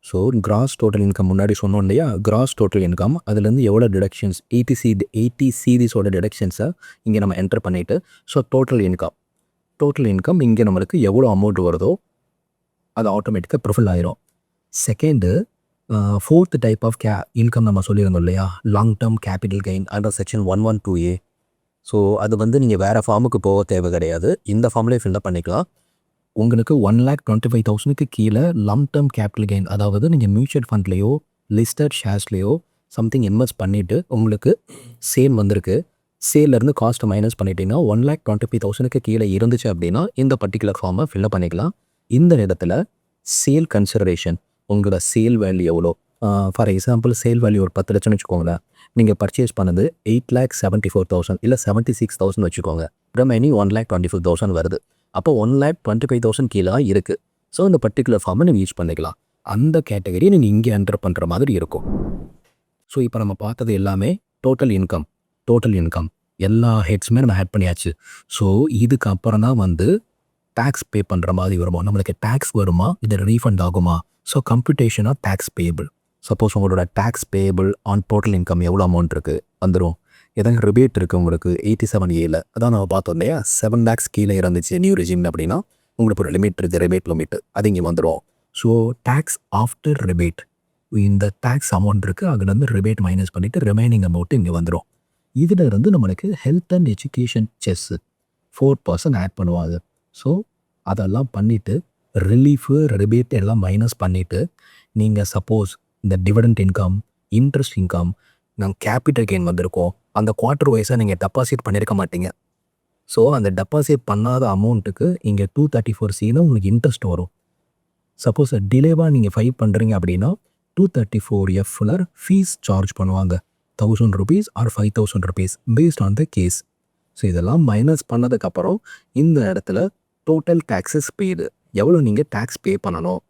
ஸோ கிராஸ் டோட்டல் இன்கம் முன்னாடி சொன்னோம் இல்லையா, கிராஸ் டோட்டல் இன்கம் அதுலேருந்து எவ்வளோ டிடக்ஷன்ஸ் 80 சீரீஸோட டிடக்ஷன்ஸை இங்கே நம்ம என்டர் பண்ணிவிட்டு ஸோ டோட்டல் இன்கம் இங்கே நம்மளுக்கு எவ்வளோ அமௌண்ட் வருதோ அது ஆட்டோமேட்டிக்காக ப்ரொஃபைல் ஆயிரும். Second fourth type of income நம்ம சொல்லியிருந்தோம் இல்லையா, long term capital gain under section 112A. So அது வந்து நீங்கள் வேறு ஃபார்முக்கு போக தேவை கிடையாது, இந்த ஃபார்ம்லேயே ஃபில்அப் பண்ணிக்கலாம். உங்களுக்கு 1,25,000க்கு கீழே லாங் டேர்ம் கேபிட்டல் கெயின், அதாவது நீங்கள் மியூச்சுவல் ஃபண்ட்லேயோ லிஸ்டட் ஷேர்ஸ்லேயோ சம்திங் இன்வெஸ்ட் பண்ணிவிட்டு உங்களுக்கு சேல் வந்திருக்கு, சேல்லேருந்து காஸ்ட்டை மைனஸ் பண்ணிட்டீங்கன்னா 1,25,000க்கு கீழே இருந்துச்சு அப்படின்னா இந்த பர்டிகுலர் ஃபார்மை ஃபில்அப் பண்ணிக்கலாம். இந்த இடத்துல சேல் கன்சிடரேஷன், உங்களோட சேல் வேல்யூ எவ்வளோ, ஃபார் எக்ஸாம்பிள் சேல் வேல்யூ ஒரு 10 லட்சம்னு வச்சுக்கோங்களேன், நீங்கள் பர்ச்சேஸ் பண்ணது 8,74,000 இல்லை 76,000 வச்சுக்கோங்க, ரிமைனிங் 1,24,000 வருது. அப்போ 1,25,000 கீழே இருக்குது. ஸோ இந்த பர்டிகுலர் ஃபார்மை நீங்கள் யூஸ் பண்ணிக்கலாம். அந்த கேட்டகரி நீங்கள் இங்கே என்டர் பண்ணுற மாதிரி இருக்கும். ஸோ இப்போ நம்ம பார்த்தது எல்லாமே டோட்டல் இன்கம் எல்லா ஹெட்ஸுமே நம்ம ஆட் பண்ணியாச்சு. ஸோ இதுக்கப்புறம் தான் வந்து டேக்ஸ் பே பண்ணுற மாதிரி வருமா, நம்மளுக்கு டேக்ஸ் வருமா, இது ரீஃபண்ட் ஆகுமா. ஸோ கம்ப்யூட்டேஷனாக டேக்ஸ் பேபிள், சப்போஸ் உங்களோட tax payable on total income எவ்வளோ அமௌண்ட் இருக்குது வந்துடும். எதாவது ரிபேட் இருக்குது உங்களுக்கு 87A, அதான் நம்ம பார்த்தோம் இல்லையா, 7 lakhs கீழே இருந்துச்சு நியூ ரெஜிம் அப்படின்னா உங்களுக்கு ஒரு லிமிட் இருக்குது, ரிபேட் லிமிட், அது இங்கே வந்துடும். ஸோ டேக்ஸ் ஆஃப்டர் ரிபேட், இந்த டேக்ஸ் அமௌண்ட் இருக்குது, அதுலேருந்து ரிபேட் மைனஸ் பண்ணிவிட்டு ரிமைனிங் அமௌண்ட்டு இங்கே வந்துடும். இதில் இருந்து நம்மளுக்கு health and education cess 4% add பண்ணுவாங்க. ஸோ அதெல்லாம் பண்ணிவிட்டு ரிலீஃபு ரிபேட் எல்லாம் மைனஸ் பண்ணிவிட்டு நீங்கள் சப்போஸ் இந்த டிவிடெண்ட் இன்கம், இன்ட்ரெஸ்ட் இன்கம், நாங்கள் கேபிட்டல் கெயின் வந்திருக்கோம், அந்த குவார்ட்டர் வைஸாக நீங்கள் டெபாசிட் பண்ணியிருக்க மாட்டீங்க. ஸோ அந்த டெபாசிட் பண்ணாத அமௌண்ட்டுக்கு இங்கே 234C உங்களுக்கு இன்ட்ரெஸ்ட் வரும். சப்போஸ் டிலேவாக நீங்கள் ஃபைல் பண்ணுறீங்க அப்படின்னா 234Fல ஃபீஸ் சார்ஜ் பண்ணுவாங்க, 1,000 rupees or 5,000 rupees based on the case. So இதெல்லாம் மைனஸ் பண்ணதுக்கப்புறம் இந்த இடத்துல டோட்டல் டேக்ஸஸ் பெய்டு, எவ்வளோ நீங்கள் டேக்ஸ் பே பண்ணணும்,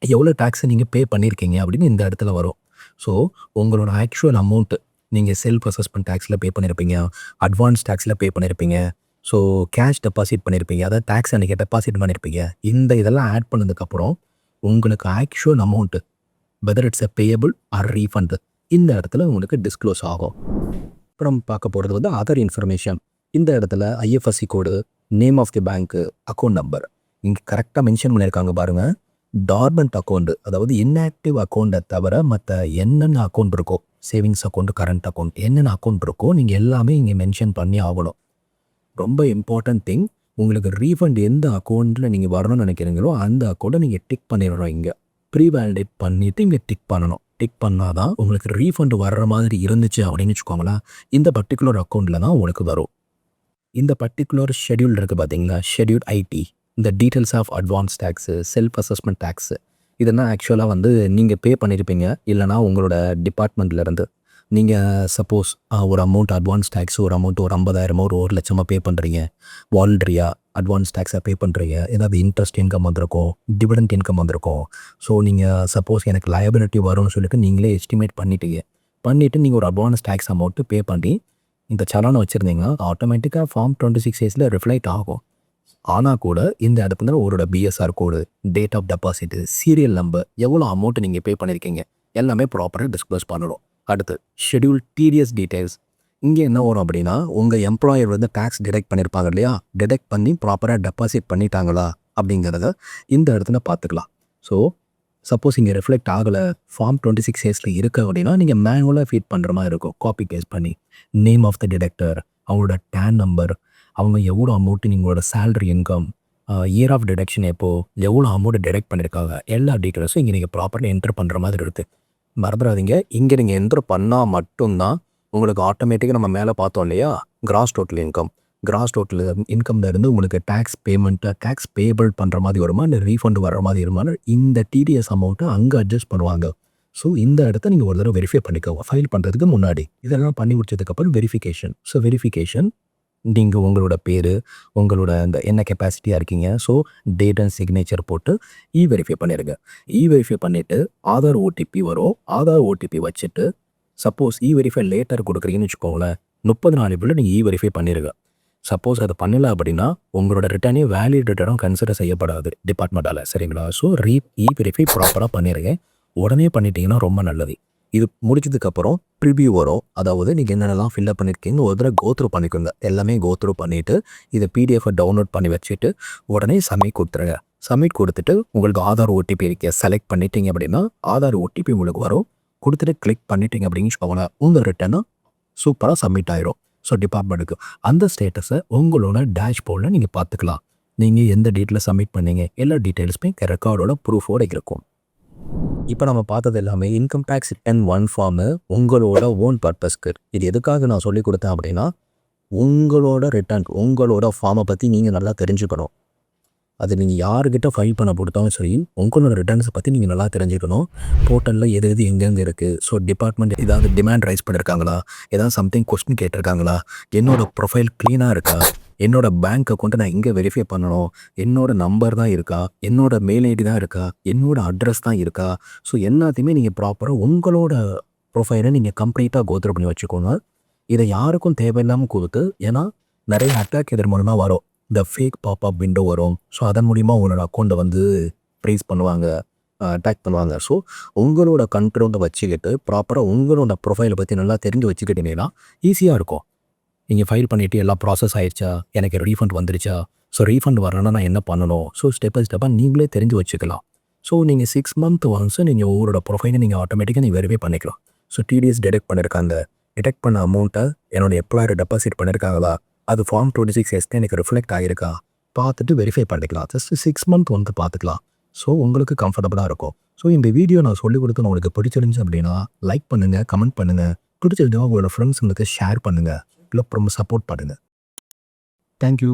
எவ்வளோ டேக்ஸை நீங்கள் பே பண்ணியிருக்கீங்க அப்படின்னு இந்த இடத்துல வரும். ஸோ உங்களோட ஆக்சுவல் அமௌண்ட்டு நீங்கள் செல்ஃப் அசஸ்மெண்ட் டேக்ஸில் பே பண்ணியிருப்பீங்க, அட்வான்ஸ் டேக்ஸில் பே பண்ணியிருப்பீங்க, ஸோ கேஷ் டெபாசிட் பண்ணியிருப்பீங்க, அதாவது டேக்ஸ் அன்றைக்கி டெபாசிட் பண்ணியிருப்பீங்க. இதெல்லாம் ஆட் பண்ணதுக்கப்புறம் உங்களுக்கு actual amount whether it's a payable or refund இந்த இடத்துல உங்களுக்கு டிஸ்க்ளோஸ் ஆகும். அப்புறம் பார்க்க போகிறது வந்து அதர் இன்ஃபர்மேஷன். இந்த இடத்துல IFSC code, name of the bank, account number இங்கே கரெக்டாக மென்ஷன் பண்ணியிருக்காங்க பாருங்கள். டார்மெண்ட் அக்கௌண்ட்டு, அதாவது இன்ஆக்டிவ் அக்கௌண்ட்டை தவிர மற்ற என்னென்ன அக்கௌண்ட் இருக்கோ, சேவிங்ஸ் அக்கௌண்ட், கரண்ட் அக்கௌண்ட், என்னென்ன அக்கௌண்ட் இருக்கோ நீங்கள் எல்லாமே இங்கே மென்ஷன் பண்ணி ஆகணும். ரொம்ப இம்பார்ட்டன்ட் திங், உங்களுக்கு ரீஃபண்ட் எந்த அக்கௌண்ட்டில் நீங்கள் வரணும்னு நினைக்கிறீங்களோ அந்த அக்கௌண்ட்டை நீங்கள் டிக் பண்ணிடணும். இங்கே ப்ரீ வேலிடேட் பண்ணிவிட்டு இங்கே டிக் பண்ணணும். டிக் பண்ணால் தான் உங்களுக்கு ரீஃபண்ட் வர்ற மாதிரி இருந்துச்சு அப்படின்னு வச்சுக்கோங்களேன், இந்த பர்டிகுலர் அக்கௌண்ட்டில் தான் உங்களுக்கு வரும். இந்த பர்டிகுலர் ஷெட்யூல் இருக்குது பார்த்தீங்களா, ஷெட்யூல் ஐடி, இந்த details of advance tax, self assessment tax, இதெல்லாம் ஆக்சுவலாக வந்து நீங்கள் பே பண்ணியிருப்பீங்க, இல்லைனா உங்களோட டிபார்ட்மெண்ட்லேருந்து நீங்கள் சப்போஸ் ஒரு அமௌண்ட் அட்வான்ஸ் டேக்ஸ், ஒரு அமௌண்ட் ஒரு 50,000 ஒரு 1,00,000 பே பண்ணுறீங்க, வாலண்டரியாக அட்வான்ஸ் டேக்ஸை பே பண்ணுறீங்க, ஏதாவது இன்ட்ரெஸ்ட் இன்கம் வந்திருக்கும், டிவிடெண்ட் இன்கம் வந்திருக்கும். ஸோ நீங்கள் சப்போஸ் எனக்கு லயபிலிட்டி வரும்னு சொல்லிட்டு நீங்களே எஸ்டிமேட் பண்ணிவிட்டு நீங்கள் ஒரு அட்வான்ஸ் டேக்ஸ் அமௌண்ட்டு பே பண்ணி இந்த சலானை வச்சுருந்தீங்கன்னா ஆட்டோமேட்டிக்காக ஃபார்ம் 26A ரிஃப்ளைட் ஆகும். ஆனால் கூட இந்த இடத்துல உங்களோட BSR code, date of deposit, serial number, எவ்வளோ அமௌண்ட்டு நீங்கள் பே பண்ணியிருக்கீங்க எல்லாமே ப்ராப்பராக டிஸ்க்ளோஸ் பண்ணணும். அடுத்து ஷெட்யூல் டிடிஎஸ் டீட்டெயில்ஸ். இங்கே என்ன வரும் அப்படின்னா உங்கள் எம்ப்ளாயர் வந்து டேக்ஸ் டிடெக்ட் பண்ணியிருப்பாங்க இல்லையா, டிடெக்ட் பண்ணி ப்ராப்பராக டெபாசிட் பண்ணிட்டாங்களா அப்படிங்கிறத இந்த இடத்துல பார்த்துக்கலாம். ஸோ சப்போஸ் இங்கே ரிஃப்ளெக்ட் ஆகலை, ஃபார்ம் 26A இருக்குது அப்படின்னா நீங்கள் மேனுவலாக ஃபீட் பண்ணுற மாதிரி இருக்கும், காப்பி பேஸ்ட் பண்ணி நேம் ஆஃப் த டிடெக்டர், அவங்களோட டேன் நம்பர், அவங்க எவ்வளோ அமௌண்ட்டு, நீங்களோட salary income, year of deduction எப்போது, எவ்வளோ அமௌண்ட்டு டிடெக்ட் பண்ணியிருக்காங்க, எல்லா டீட்டெயில்ஸும் இங்கே நீங்கள் ப்ராப்பராக என்டர் பண்ணுற மாதிரி இருக்குது. மறந்துடாதீங்க, இங்கே நீங்கள் என்டர் பண்ணால் மட்டும்தான் உங்களுக்கு ஆட்டோமேட்டிக்காக நம்ம மேலே பார்த்தோம் இல்லையா கிராஸ் டோட்டல் இன்கம்ல இருந்து உங்களுக்கு டேக்ஸ் பேமெண்ட்டு, டேக்ஸ் பேபிள் பண்ணுற மாதிரி வருமா, இல்லை ரீஃபண்ட் வர்ற மாதிரி வருமானு இந்த டிடிஎஸ் அமௌண்ட்டை அங்கே அட்ஜஸ்ட் பண்ணுவாங்க. ஸோ இந்த இடத்த நீங்கள் ஒரு தடவை வெரிஃபை பண்ணிக்கோங்க ஃபைல் பண்ணுறதுக்கு முன்னாடி. இதெல்லாம் பண்ணி முடிச்சதுக்கப்புறம் வெரிஃபிகேஷன். ஸோ வெரிஃபிகேஷன் நீங்கள் உங்களோட பேர், உங்களோட அந்த என்ன கெப்பாசிட்டியாக இருக்கீங்க, ஸோ டேட் அண்ட் சிக்னேச்சர் போட்டு வெரிஃபை பண்ணிடுங்க. வெரிஃபை பண்ணிவிட்டு ஆதார் ஓடிபி வரும். ஆதார் ஓடிபி வச்சுட்டு சப்போஸ் வெரிஃபை லேட்டர் கொடுக்குறீங்கன்னு வச்சுக்கோங்களேன், 30 நாளுக்குள்ளே நீங்கள் வெரிஃபை பண்ணிடுங்க. சப்போஸ் அதை பண்ணல அப்படின்னா உங்களோட ரிட்டர்னே வேலிட் ரிட்டர்னும் கன்சிடர் செய்யப்படாது டிபார்ட்மெண்ட்டால். சரிங்களா? ஸோ வெரிஃபை ப்ராப்பராக பண்ணிடுங்க. உடனே பண்ணிட்டீங்கன்னா ரொம்ப நல்லது. இது முடிச்சதுக்கப்புறம் ப்ரிவ்யூ வரும். அதாவது நீங்கள் என்னென்னலாம் ஃபில்அப் பண்ணியிருக்கீங்க ஒரு தடவை கோத்ரூ பண்ணிக்கோங்க. எல்லாமே கோத்ரூ பண்ணிவிட்டு இதை பிடிஎஃபை டவுன்லோட் பண்ணி வச்சுட்டு உடனே சப்மிட் கொடுத்துருங்க. சப்மிட் கொடுத்துட்டு உங்களுக்கு ஆதார் ஓடிபி இருக்க செலக்ட் பண்ணிட்டீங்க அப்படின்னா ஆதார் ஓடிபி உங்களுக்கு வரும். கொடுத்துட்டு கிளிக் பண்ணிட்டீங்க அப்படின்னு வச்சுக்கோங்களேன், உங்கள் ரிட்டர்னும் சூப்பராக சப்மிட் ஆயிரும். ஸோ டிபார்ட்மெண்ட்டுக்கு அந்த ஸ்டேட்டஸை உங்களோட டேஷ்போர்டில் நீங்கள் பார்த்துக்கலாம். நீங்கள் எந்த டேட்டில் சப்மிட் பண்ணீங்க எல்லா டீட்டெயில்ஸுமே ரெக்கார்டோட ப்ரூஃபோடு இருக்கும். இப்போ நம்ம பார்த்தது எல்லாமே இன்கம் டேக்ஸ் ரிட்டர்ன் 1 ஃபார்மு உங்களோட ஓன் பர்பஸ்க்கு. இது எதுக்காக நான் சொல்லிக் கொடுத்தேன் அப்படின்னா, உங்களோட ரிட்டர்ன் உங்களோட ஃபார்மை பற்றி நீங்கள் நல்லா தெரிஞ்சுக்கணும். அது நீங்கள் யாருக்கிட்ட ஃபைல் பண்ண கொடுத்தாலும் சரி, உங்களோட ரிட்டர்ன்ஸை பற்றி நீங்கள் நல்லா தெரிஞ்சுக்கணும். போர்ட்டலில் எது எங்கேருந்து இருக்குது, ஸோ டிபார்ட்மெண்ட் ஏதாவது டிமாண்ட் ரைஸ் பண்ணியிருக்காங்களா, ஏதாவது சம்திங் கொஸ்டின் கேட்டிருக்காங்களா, என்னோடய ப்ரொஃபைல் க்ளீனாக இருக்கா, என்னோடய பேங்க் அக்கௌண்ட்டை நான் எங்கே வெரிஃபை பண்ணணும், என்னோடய நம்பர் தான் இருக்கா, என்னோடய மெயில் ஐடி தான் இருக்கா, என்னோடய அட்ரஸ் தான் இருக்கா, ஸோ எல்லாத்தையுமே நீங்கள் ப்ராப்பராக உங்களோட ப்ரொஃபைலை நீங்கள் கம்ப்ளீட்டாக கோத்ரூ பண்ணி வச்சுக்கோங்க. இதை யாருக்கும் தேவையில்லாமல் கொடுத்து, ஏன்னா நிறைய அட்டாக் இதன் மூலமாக வரும். இந்த ஃபேக் பாப்அப் விண்டோ வரும். ஸோ அதன் மூலிமா உங்களோட அக்கௌண்ட்டை வந்து ப்ரைஸ் பண்ணுவாங்க, அட்டாக் பண்ணுவாங்க. ஸோ உங்களோட கண்ட்ரோலை வச்சுக்கிட்டு ப்ராப்பராக உங்களோட ப்ரொஃபைலை பற்றி நல்லா தெரிஞ்சு வச்சுக்கிட்டீங்கன்னா ஈஸியாக இருக்கும். நீங்கள் ஃபைல் பண்ணிவிட்டு எல்லாம் ப்ராசஸ் ஆயிடுச்சா, எனக்கு ரீஃபண்ட் வந்துருச்சா, ஸோ ரீஃபண்ட் வரணும்னா நான் என்ன பண்ணணும், ஸோ ஸ்டெப் பை ஸ்டெப்பாக நீங்களே தெரிஞ்சு வச்சுக்கலாம். ஸோ நீங்கள் 6 மந்த் ஒன்ஸ் நீங்கள் உங்களோட ப்ரொஃபைலை நீங்கள் ஆட்டோமேட்டிக்காக நீங்கள் வெரிஃபை பண்ணிக்கலாம். ஸோ டிடிஎஸ் டிடெக்ட் பண்ணியிருக்காங்க, டிடெக்ட் பண்ண அமௌண்ட்டை என்னோடய எம்ப்ளாயர் டெபாசிட் பண்ணியிருக்காங்களா, அது ஃபார்ம் 26S எனக்கு ரிஃப்ளெக்ட் ஆகிருக்கா பார்த்துட்டு வெரிஃபை பண்ணிக்கலாம். ஜஸ்ட் 6 மந்த் வந்து பார்த்துக்கலாம். ஸோ உங்களுக்கு கம்ஃபர்டபுளாக இருக்கும். ஸோ இந்த வீடியோ நான் சொல்லிக் கொடுத்து உங்களுக்கு பிடிச்சிருந்துச்சு அப்படின்னா லைக் பண்ணுங்கள், கமெண்ட் பண்ணுங்கள். பிடிச்சிருந்தா உங்களோட ஃப்ரெண்ட்ஸுங்களுக்கு ஷேர் பண்ணுங்கள், இல்லை ரொம்ப சப்போர்ட் பண்ணுங்கள். தேங்க்யூ.